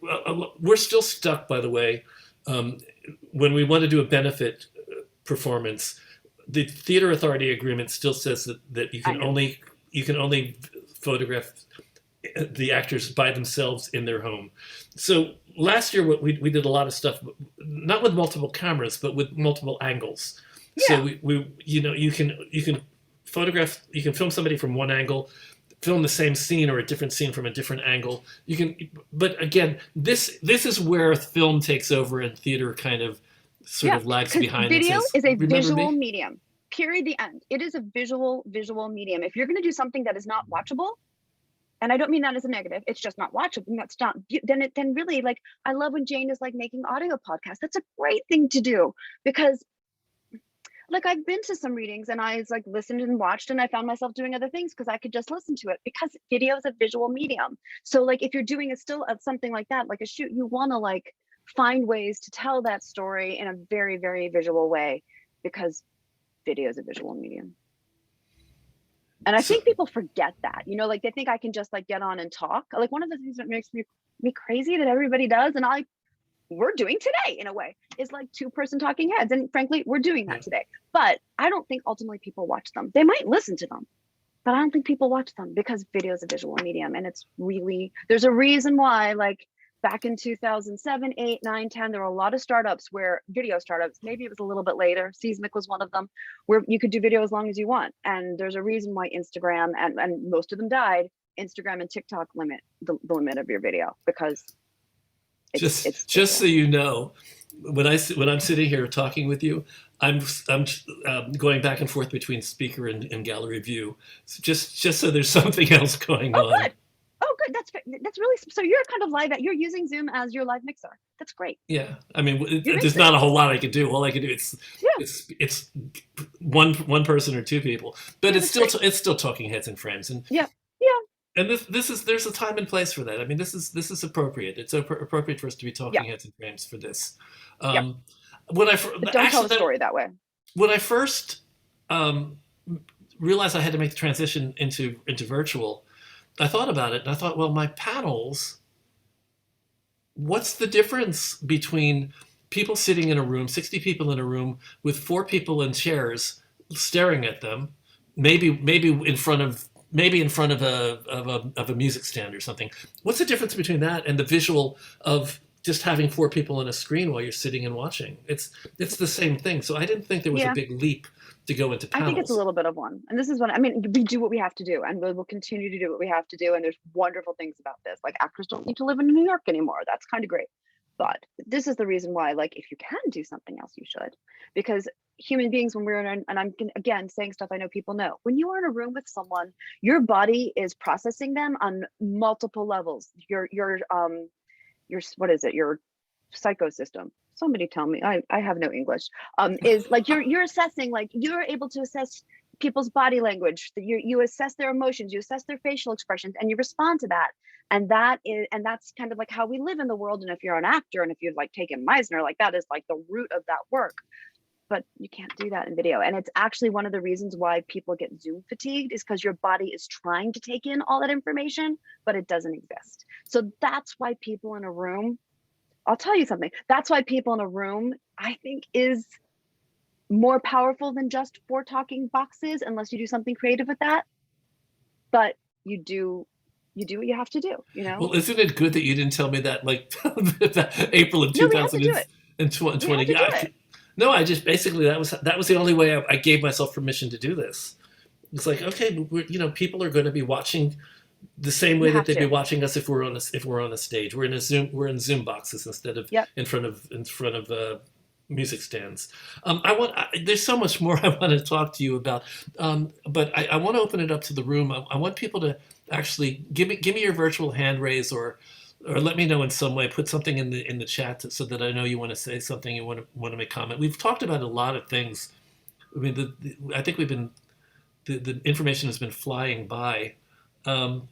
Speaker 1: we're still stuck, by the way, when we want to do a benefit performance, the theater authority agreement still says that you can only photograph the actors by themselves in their home. So last year, we did a lot of stuff, not with multiple cameras, but with multiple angles. Yeah. So we you can photograph, you can film somebody from one angle, film the same scene or a different scene from a different angle. You can, but again, this is where film takes over and theater kind of sort of lags behind.
Speaker 2: Video is a visual medium. Period. The end. It is a visual medium. If you're going to do something that is not watchable, and I don't mean that as a negative, it's just not watchable. That's not, then really, like, I love when Jane is like making audio podcasts. That's a great thing to do, because like I've been to some readings and I like listened and watched, and I found myself doing other things because I could just listen to it, because video is a visual medium. So like if you're doing something like that, like a shoot, you want to like find ways to tell that story in a very, very visual way, because video is a visual medium. And I think people forget that, you know, like they think I can just like get on and talk. Like one of the things that makes me crazy that everybody does, and we're doing today in a way, is like 2-person talking heads. And frankly, we're doing that today. But I don't think ultimately people watch them. They might listen to them, but I don't think people watch them, because video is a visual medium. And it's really, there's a reason why, like back in 2007, 8, 9, 10, there were a lot of startups video startups, maybe it was a little bit later, Seismic was one of them, where you could do video as long as you want. And there's a reason why Instagram, and most of them died, Instagram and TikTok limit the limit of your video, because
Speaker 1: just so you know, when I'm sitting here talking with you, I'm going back and forth between speaker and gallery view, just so there's something else going on.
Speaker 2: Good. Oh, good. That's really, so you're kind of live. You're using Zoom as your live mixer. That's great.
Speaker 1: Yeah, I mean, there's not a whole lot I could do. All I could do it's one person or 2 people, but it's still talking heads and frames, and
Speaker 2: yeah.
Speaker 1: And there's a time and place for that. I mean, this is appropriate. It's appropriate for us to be talking heads and frames for this. When
Speaker 2: but don't tell a story that way.
Speaker 1: When I first realized I had to make the transition into virtual, I thought about it and I thought, well, my panels, what's the difference between people sitting in a room, 60 people in a room with 4 people in chairs staring at them, maybe in front of a music stand or something. What's the difference between that and the visual of just having 4 people on a screen while you're sitting and watching? It's the same thing. So I didn't think there was a big leap to go into panels.
Speaker 2: I think it's a little bit of one. And this is what I mean, we do what we have to do, and we will continue to do what we have to do. And there's wonderful things about this. Like actors don't need to live in New York anymore. That's kind of great. But this is the reason why, like, if you can do something else, you should. Because human beings, when we're in, and I'm again saying stuff I know people know, when you are in a room with someone, your body is processing them on multiple levels. Your what is it? Your psychosystem. Somebody tell me. I have no English. Is like you're assessing, like you're able to assess people's body language. You assess their emotions, you assess their facial expressions, and you respond to that. And that's kind of like how we live in the world. And if you're an actor, and if you've like taken Meisner, like that is like the root of that work. But you can't do that in video. And it's actually one of the reasons why people get Zoom fatigued, is because your body is trying to take in all that information, but it doesn't exist. So that's why people in a room, I'll tell you something, that's why people in a room, I think, is more powerful than just 4 talking boxes, unless you do something creative with that. But you do what you have to do, you know?
Speaker 1: Well, isn't it good that you didn't tell me that, like, April of 2020? No, I just basically, that was the only way I gave myself permission to do this. It's like, okay, people are going to be watching the same
Speaker 2: You
Speaker 1: way that
Speaker 2: have
Speaker 1: they'd be
Speaker 2: to.
Speaker 1: watching us if we're on a stage. We're in Zoom boxes instead of
Speaker 2: Yep.
Speaker 1: in front of music stands. There's so much more I want to talk to you about, but I want to open it up to the room. I want people to actually give me your virtual hand raise, or let me know in some way. Put something in the chat so that I know you want to say something, you want to make comment. We've talked about a lot of things. I mean, I think the information has been flying by. Um,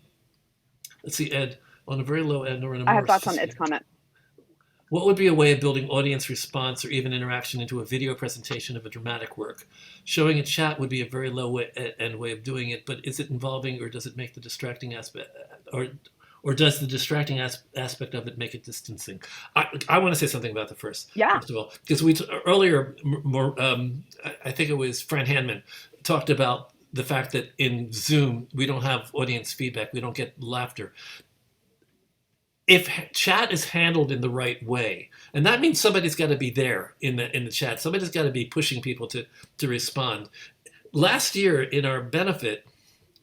Speaker 1: let's see, Ed, on a very low end or in a
Speaker 2: I have
Speaker 1: more,
Speaker 2: thoughts on Ed's comment.
Speaker 1: what would be a way of building audience response or even interaction into a video presentation of a dramatic work? Showing a chat would be a very low end way of doing it, but is it involving, or does it make the distracting aspect, or does the distracting aspect of it make it distancing? I want to say something about the first
Speaker 2: Yeah.
Speaker 1: of all, because earlier, more, I think it was Fran Hanman talked about the fact that in Zoom we don't have audience feedback, we don't get laughter. If chat is handled in the right way, and that means somebody's got to be there in the chat, somebody's got to be pushing people to respond. Last year in our benefit,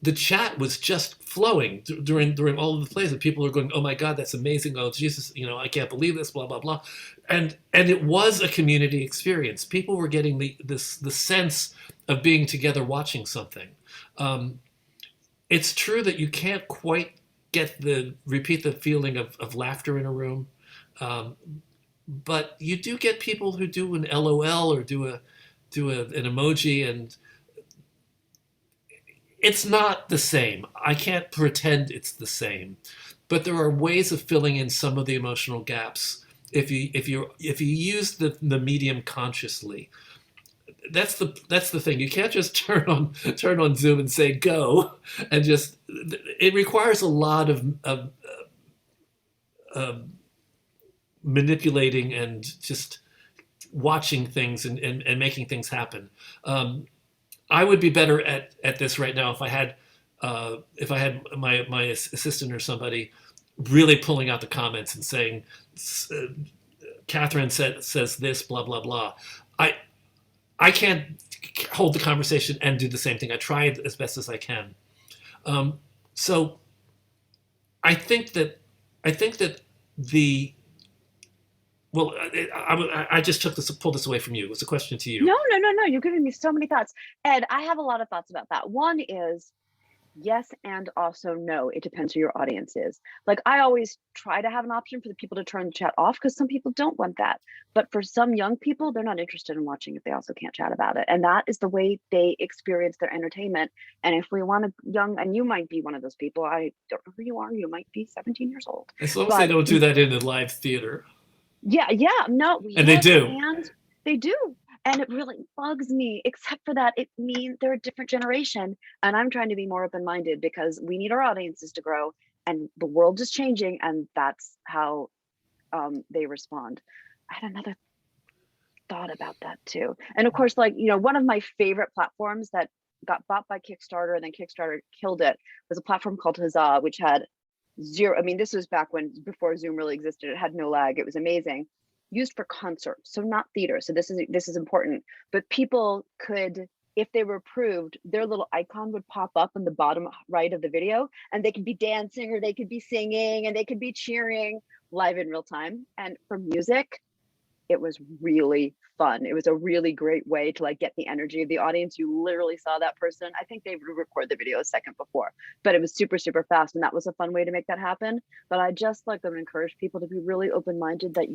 Speaker 1: the chat was just flowing during all of the plays, and people are going, "Oh my God, that's amazing! Oh Jesus, I can't believe this!" Blah blah blah, and it was a community experience. People were getting the sense of being together watching something. It's true that you can't quite repeat the feeling of laughter in a room, um, but you do get people who do an LOL or do an emoji, and it's not the same. I can't pretend it's the same, but there are ways of filling in some of the emotional gaps if you use the medium consciously. That's the thing. You can't just turn on Zoom and say go, and just, it requires a lot of manipulating and just watching things and making things happen. I would be better at this right now if I had my assistant or somebody really pulling out the comments and saying, Kathryn says this, blah blah blah. I can't hold the conversation and do the same thing. I try as best as I can. So I think that the well, I just pulled this away from you. It was a question to you.
Speaker 2: No. You're giving me so many thoughts. Ed, I have a lot of thoughts about that. One is yes, and also no. It depends who your audience is. Like, I always try to have an option for the people to turn the chat off, because some people don't want that. But for some young people, they're not interested in watching if they also can't chat about it. And that is the way they experience their entertainment. And if we want and you might be one of those people, I don't know who you are, you might be 17 years old.
Speaker 1: As long as they don't do that in a live theater.
Speaker 2: Yeah, no.
Speaker 1: And they do.
Speaker 2: And they do. And it really bugs me, except for that it means they're a different generation. And I'm trying to be more open-minded, because we need our audiences to grow, and the world is changing, and that's how they respond. I had another thought about that too. And of course, one of my favorite platforms that got bought by Kickstarter and then Kickstarter killed it was a platform called Huzzah, which had zero, this was back before Zoom really existed. It had no lag. It was amazing. Used for concerts, so not theater. So this is important. But people could, if they were approved, their little icon would pop up in the bottom right of the video, and they could be dancing, or they could be singing, and they could be cheering live in real time. And for music, it was really fun. It was a really great way to get the energy of the audience. You literally saw that person. I think they would record the video a second before, but it was super, super fast. And that was a fun way to make that happen. But I just would encourage people to be really open-minded that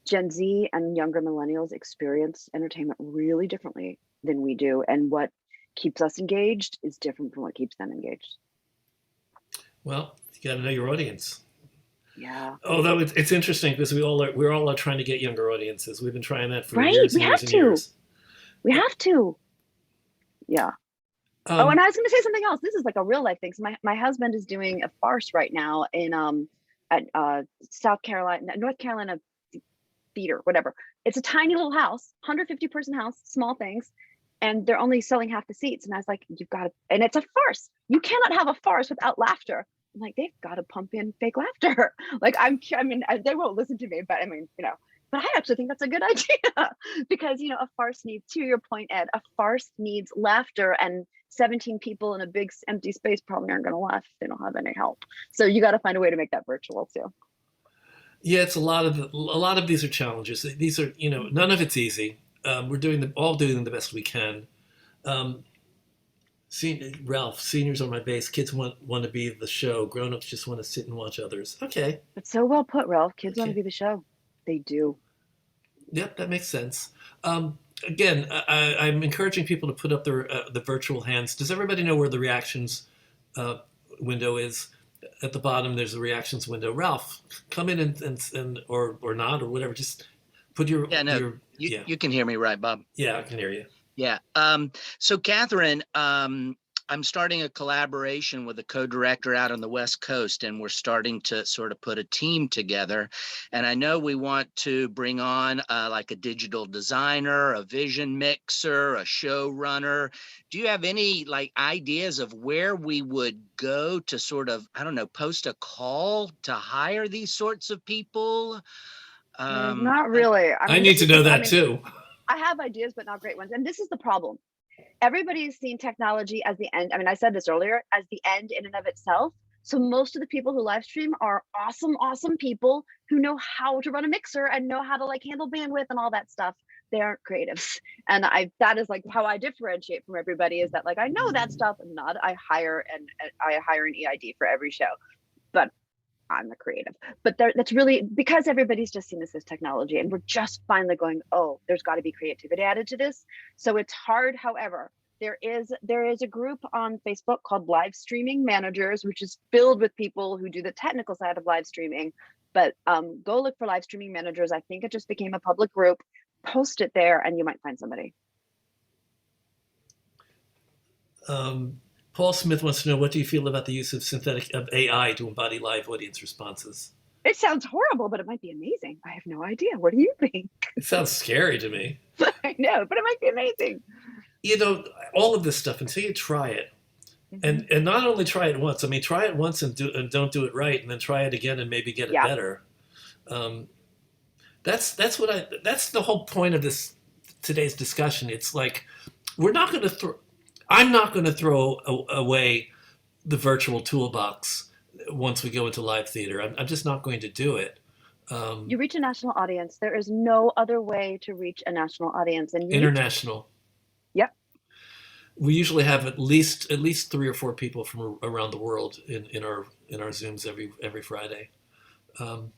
Speaker 2: Gen Z and younger millennials experience entertainment really differently than we do. And what keeps us engaged is different from what keeps them engaged.
Speaker 1: Well, you got to know your audience.
Speaker 2: Yeah.
Speaker 1: Although it's interesting, because we're all trying to get younger audiences. We've been trying that for
Speaker 2: Right.
Speaker 1: years and
Speaker 2: We
Speaker 1: years
Speaker 2: have
Speaker 1: and
Speaker 2: to.
Speaker 1: years.
Speaker 2: We have to. Yeah. And I was going to say something else. This is a real life thing. So my husband is doing a farce right now in at North Carolina theater, whatever. It's a tiny little house, 150 person house, small things, and they're only selling half the seats. And I was like, you've got to, and it's a farce. You cannot have a farce without laughter. I'm like, they've got to pump in fake laughter. They won't listen to me, but but I actually think that's a good idea, because a farce needs, to your point, Ed, a farce needs laughter and 17 people in a big empty space probably aren't going to laugh if they don't have any help. So you got to find a way to make that virtual too.
Speaker 1: Yeah, it's a lot of these are challenges. These are, none of it's easy. We're all doing the best we can. Um, Ralph, seniors on my base. Kids want to be the show. Grown-ups just want to sit and watch others. Okay.
Speaker 2: That's so well put, Ralph. Kids want to
Speaker 1: Okay.
Speaker 2: be the show. They do.
Speaker 1: Yep, that makes sense. Again, I'm encouraging people to put up their the virtual hands. Does everybody know where the reactions uh, window is? At the bottom, there's a reactions window. Ralph, come in and or not or whatever. Just put your
Speaker 3: You can hear me, right, Bob?
Speaker 1: Yeah, I can hear you.
Speaker 3: Yeah. So Kathryn, I'm starting a collaboration with a co-director out on the West Coast, and we're starting to sort of put a team together. And I know we want to bring on like a digital designer, a vision mixer, a showrunner. Do you have any like ideas of where we would go to sort of, I don't know, post a call to hire these sorts of people?
Speaker 2: Not really.
Speaker 1: I need to know that too.
Speaker 2: I have ideas, but not great ones. And this is the problem. Everybody's seen technology as the end. I mean, I said this earlier, as the end in and of itself. So most of the people who live stream are awesome people who know how to run a mixer and know how to like handle bandwidth and all that stuff. They aren't creatives. And that is like how I differentiate from everybody, is that like, I know that stuff. And not, I hire an EID for every show, but I'm the creative. But that's really because everybody's just seen this as technology, and we're just finally going, oh, there's got to be creativity added to this. So it's hard. However, there is a group on Facebook called Livestreaming Managers, which is filled with people who do the technical side of live streaming. But go look for Livestreaming Managers. I think it just became a public group. Post it there, and you might find somebody.
Speaker 1: Paul Smith wants to know, what do you feel about the use of AI to embody live audience responses?
Speaker 2: It sounds horrible, but it might be amazing. I have no idea. What do you think?
Speaker 1: It sounds scary to me.
Speaker 2: I know, but it might be amazing.
Speaker 1: All of this stuff, until you try it, and not only try it once. I mean, try it once and don't do it right, and then try it again and maybe get it better. That's the whole point of today's discussion. It's like I'm not going to throw away the virtual toolbox once we go into live theater. I'm just not going to do it.
Speaker 2: You reach a national audience. There is no other way to reach a national audience. And
Speaker 1: international.
Speaker 2: Yep.
Speaker 1: We usually have at least 3 or 4 people from around the world in our Zooms every Friday.
Speaker 2: I'm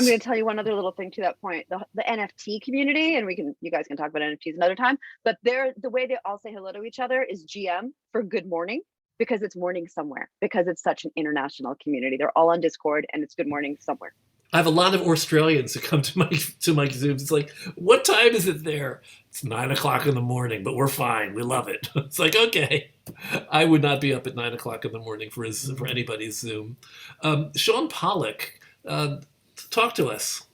Speaker 2: going to tell you one other little thing to that point. The NFT community, and you guys can talk about NFTs another time, but the way they all say hello to each other is GM for good morning, because it's morning somewhere, because it's such an international community. They're all on Discord, and it's good morning somewhere.
Speaker 1: I have a lot of Australians who come to my Zooms. It's like, what time is it there? It's 9 o'clock in the morning, but we're fine. We love it. It's like, okay. I would not be up at 9 o'clock in the morning for anybody's Zoom. Sean Pollock, talk to us.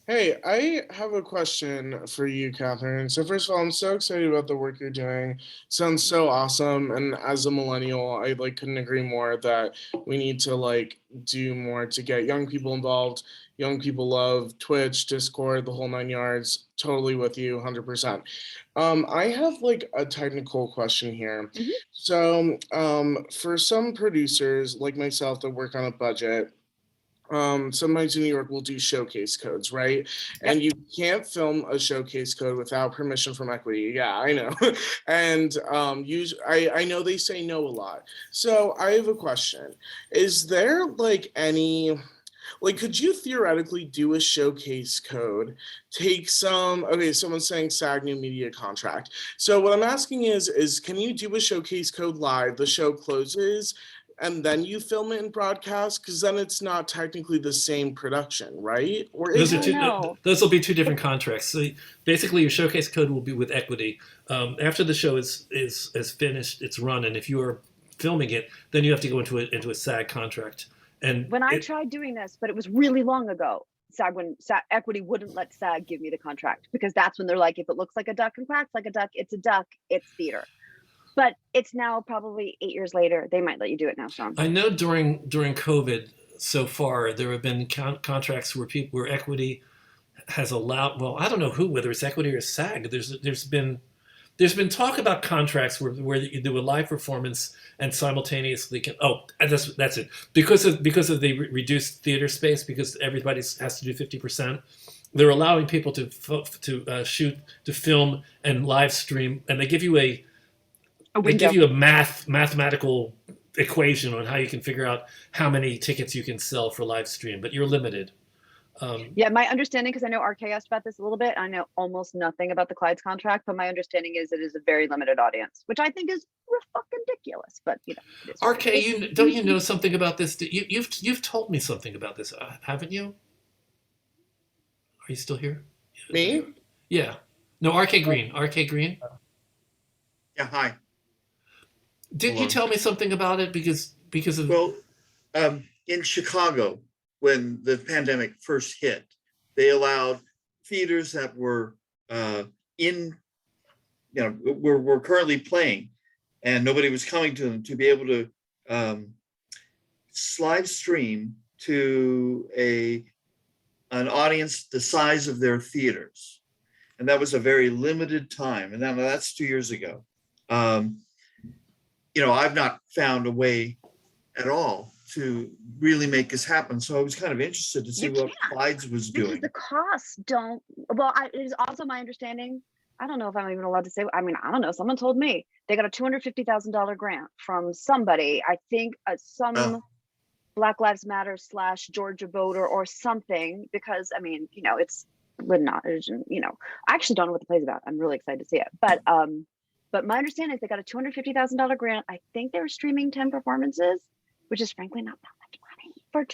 Speaker 4: Hey, I have a question for you, Kathryn. So first of all, I'm so excited about the work you're doing. Sounds so awesome. And as a millennial, I couldn't agree more that we need to do more to get young people involved. Young people love Twitch, Discord, the whole 9 yards. Totally with you, 100%. I have a technical question here.
Speaker 2: Mm-hmm.
Speaker 4: So for some producers like myself that work on a budget, sometimes in New York will do showcase codes, right? Yep. And you can't film a showcase code without permission from equity. Yeah, I know. And I know they say no a lot. So I have a question. Is there any, could you theoretically do a showcase code, take someone's saying SAG new media contract. So what I'm asking is can you do a showcase code live, the show closes, and then you film it and broadcast? Because then it's not technically the same production, right? Or
Speaker 1: those will be 2 different contracts. So basically, your showcase code will be with equity. After the show is finished, it's run, and if you are filming it, then you have to go into a SAG contract. And
Speaker 2: when I tried doing this, but it was really long ago, equity wouldn't let SAG give me the contract, because that's when they're like, if it looks like a duck and quacks like a duck, it's a duck, it's theater. But it's now probably 8 years later. They might let you do it now, Sean.
Speaker 1: I know during COVID so far, there have been contracts where equity has allowed. Well, I don't know whether it's equity or SAG. There's been there's been talk about contracts where you do a live performance and simultaneously can. Oh, that's it. Because of the reduced theater space, because everybody has to do 50%. They're allowing people to shoot, to film, and live stream, and they give you a mathematical equation on how you can figure out how many tickets you can sell for live stream, but you're limited.
Speaker 2: Yeah, my understanding, because I know RK asked about this a little bit. I know almost nothing about the Clyde's contract, but my understanding is it is a very limited audience, which I think is fucking ridiculous. But you know, it is
Speaker 1: RK, don't you know something about this? You've told me something about this, haven't you? Are you still here?
Speaker 4: Me?
Speaker 1: Yeah. No, RK Green. RK Green.
Speaker 5: Yeah, hi.
Speaker 1: Didn't you tell me something about it because of?
Speaker 5: Well, in Chicago, when the pandemic first hit, they allowed theaters that were were currently playing, and nobody was coming to them, to be able to live stream to an audience the size of their theaters, and that was a very limited time. And now that's 2 years ago. I've not found a way at all to really make this happen. So I was kind of interested to see what Clyde's was doing.
Speaker 2: Because the costs don't. Well, it is also my understanding. I don't know if I'm even allowed to say. I mean, I don't know. Someone told me they got a $250,000 grant from somebody. I think some Black Lives Matter / Georgia voter or something. Because I mean, it's not. I actually don't know what the play's about. I'm really excited to see it. But my understanding is they got a $250,000 grant. I think they were streaming 10 performances, which is frankly not that much money for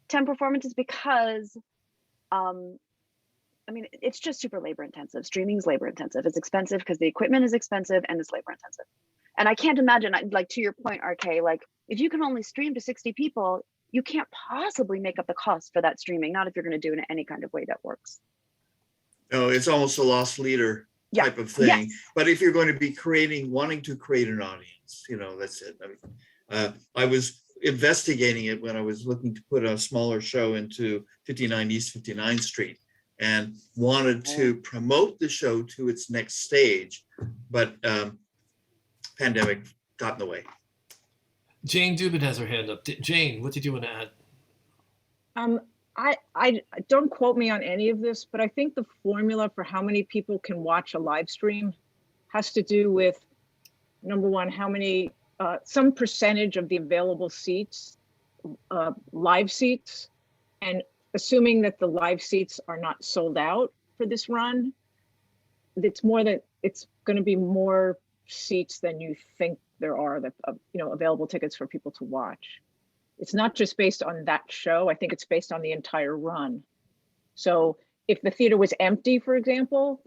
Speaker 2: 10 performances, because I mean, it's just super labor intensive. Streaming is labor intensive. It's expensive because the equipment is expensive and it's labor intensive. And I can't imagine, like, to your point, RK, like if you can only stream to 60 people, you can't possibly make up the cost for that streaming, not if you're going to do it in any kind of way that works.
Speaker 5: No, it's almost a lost leader type of thing. Yes. But if you're going to be wanting to create an audience, that's it. I mean, I was investigating it when I was looking to put a smaller show into 59 East 59th Street, and wanted to promote the show to its next stage, but pandemic got in the way.
Speaker 1: Jane Dubin has her hand up. Jane, what did you want to add?
Speaker 6: I don't quote me on any of this, but I think the formula for how many people can watch a live stream has to do with, number one, how many, some percentage of the available seats, live seats, and assuming that the live seats are not sold out for this run, it's going to be more seats than you think there are that available tickets for people to watch. It's not just based on that show. I think it's based on the entire run. So if the theater was empty, for example,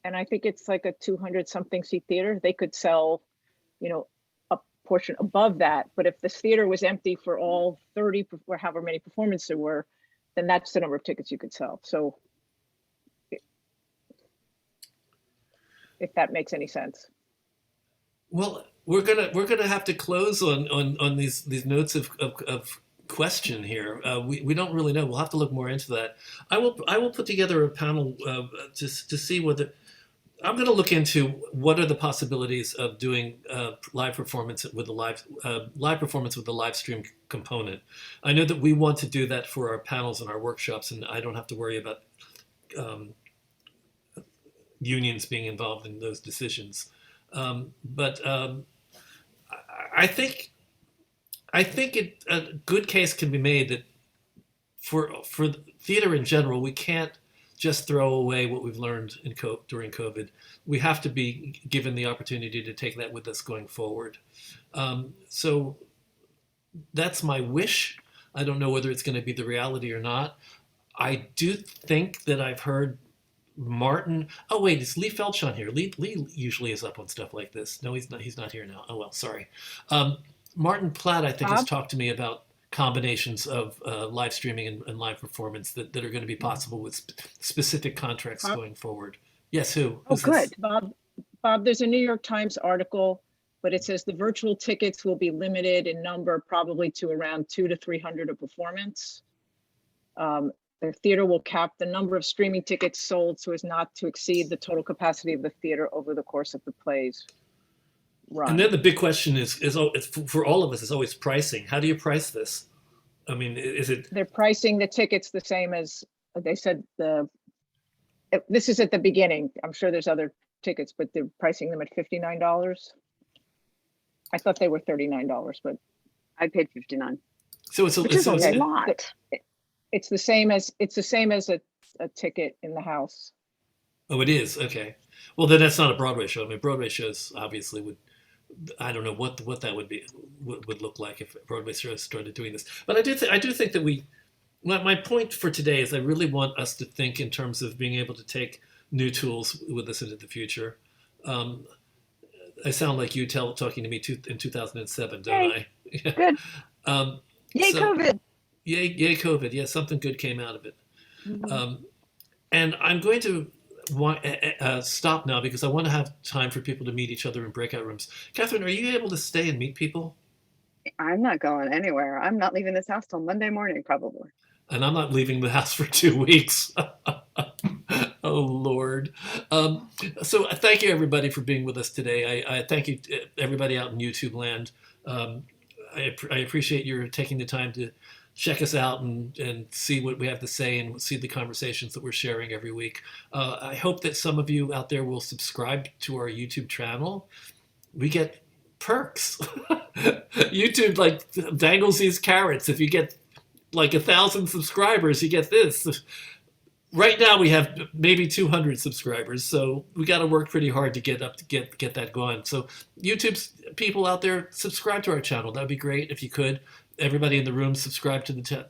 Speaker 6: and I think it's like a 200 something seat theater, they could sell, a portion above that. But if this theater was empty for all 30 or however many performances there were, then that's the number of tickets you could sell. So if that makes any sense.
Speaker 1: Well, we're gonna have to close on these notes of question here. We don't really know. We'll have to look more into that. I will put together a panel just to see whether I'm going to look into what are the possibilities of doing live performance with the live stream component. I know that we want to do that for our panels and our workshops, and I don't have to worry about unions being involved in those decisions. But I think a good case can be made that for theater in general, we can't just throw away what we've learned during COVID. We have to be given the opportunity to take that with us going forward. So that's my wish. I don't know whether it's going to be the reality or not. I do think that I've heard Martin. Oh wait, is Lee Felch on here? Lee usually is up on stuff like this. No, he's not. He's not here now. Oh well, sorry. Martin Platt, I think, has talked to me about combinations of live streaming and live performance that are going to be possible with specific contracts going forward. Yes, who?
Speaker 6: Who's good, this? Bob, there's a New York Times article, but it says the virtual tickets will be limited in number, probably to around 200 to 300 a performance. the theater will cap the number of streaming tickets sold so as not to exceed the total capacity of the theater over the course of the play's run.
Speaker 1: And then the big question is it's for all of us is always pricing. How do you price this? I mean, is it?
Speaker 6: They're pricing the tickets the same as they said. This is at the beginning. I'm sure there's other tickets, but they're pricing them at $59. I thought they were $39, but
Speaker 2: I paid $59.
Speaker 1: So it's
Speaker 2: Which is a
Speaker 1: it's-
Speaker 2: lot.
Speaker 6: it's the same as a ticket in the house.
Speaker 1: Oh, it is. Okay. Well, then that's not a Broadway show. I mean, Broadway shows obviously would. I don't know what that would be would look like if Broadway shows started doing this. But I do think that we. My point for today is I really want us to think in terms of being able to take new tools with us into the future. I sound like you talking to me in 2007, don't
Speaker 2: Yay.
Speaker 1: I?
Speaker 2: Good. Yay,
Speaker 1: So-
Speaker 2: COVID.
Speaker 1: Yay, COVID. Yeah, something good came out of it.
Speaker 2: Mhm.
Speaker 1: And I'm going to stop now because I want to have time for people to meet each other in breakout rooms. Kathryn, are you able to stay and meet people?
Speaker 2: I'm not going anywhere. I'm not leaving this house till Monday morning, probably.
Speaker 1: And I'm not leaving the house for 2 weeks. Oh, Lord. So thank you, everybody, for being with us today. I thank you, everybody out in YouTube land. I appreciate your taking the time to check us out and see what we have to say and see the conversations that we're sharing every week. I hope that some of you out there will subscribe to our YouTube channel. We get perks. YouTube like dangles these carrots. If you get like 1,000 subscribers, you get this. Right now we have maybe 200 subscribers, so we got to work pretty hard to get that going. So YouTube's people out there, subscribe to our channel. That'd be great if you could. Everybody in the room, subscribe to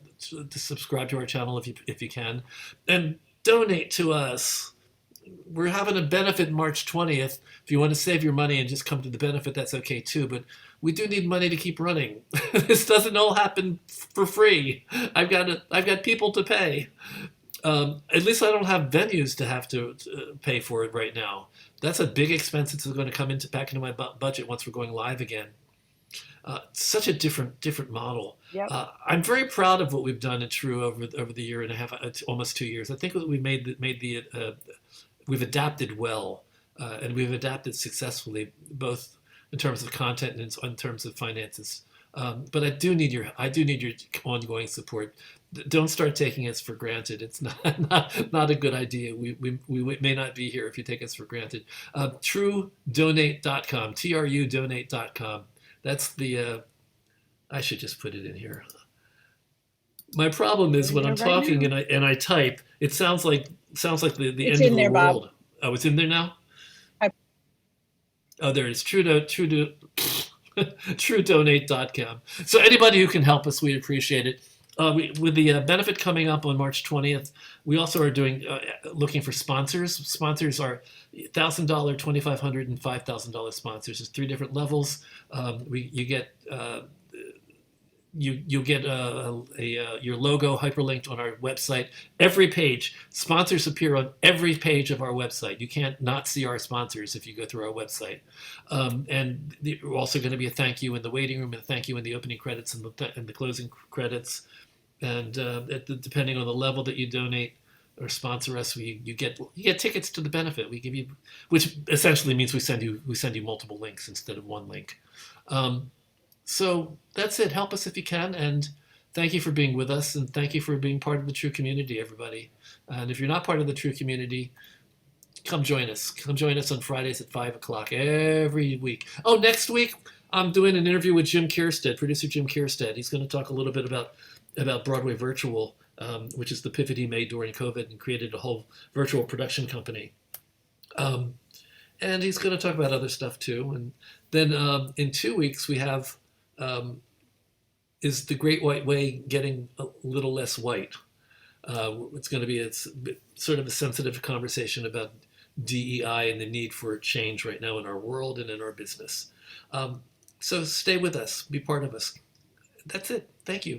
Speaker 1: subscribe to our channel if you can, and donate to us. We're having a benefit March 20th. If you want to save your money and just come to the benefit, that's okay too. But we do need money to keep running. This doesn't all happen for free. I've got people to pay. At least I don't have venues to have to pay for it right now. That's a big expense that's going to come back into my budget once we're going live again. Such a different model.
Speaker 2: Yep.
Speaker 1: I'm very proud of what we've done at TRU over the year and a half, almost 2 years. I think that we've adapted well, and we've adapted successfully, both in terms of content and in terms of finances. But I do need your ongoing support. Don't start taking us for granted. It's not a good idea. We may not be here if you take us for granted. TRUDonate.com, TRUDonate.com. That's the. I should just put it in here. My problem is when I'm talking and I type, it sounds like the end of the world. Bob. Oh, it's in there now. Oh, there it is. TRUDonate.com. So anybody who can help us, we appreciate it. With the benefit coming up on March 20th, we also are looking for sponsors. Sponsors are $1,000, $2,500, and $5,000 sponsors. There's 3 different levels. You get your logo hyperlinked on our website. Every page, sponsors appear on every page of our website. You can't not see our sponsors if you go through our website. And there's also going to be a thank you in the waiting room and a thank you in the opening credits and the closing credits. And depending on the level that you donate or sponsor us, you get tickets to the benefit. We give you, which essentially means we send you multiple links instead of one link. So that's it. Help us if you can, and thank you for being with us, and thank you for being part of the TRU community, everybody. And if you're not part of the TRU community, come join us. Come join us on Fridays at 5 o'clock every week. Oh, next week I'm doing an interview with Jim Kierstead, producer Jim Kierstead. He's going to talk a little bit about Broadway Virtual, which is the pivot he made during COVID and created a whole virtual production company. And he's going to talk about other stuff too. And then in 2 weeks we have is the Great White Way getting a little less white? It's going to be sort of a sensitive conversation about DEI and the need for change right now in our world and in our business. So stay with us, be part of us. That's it. Thank you.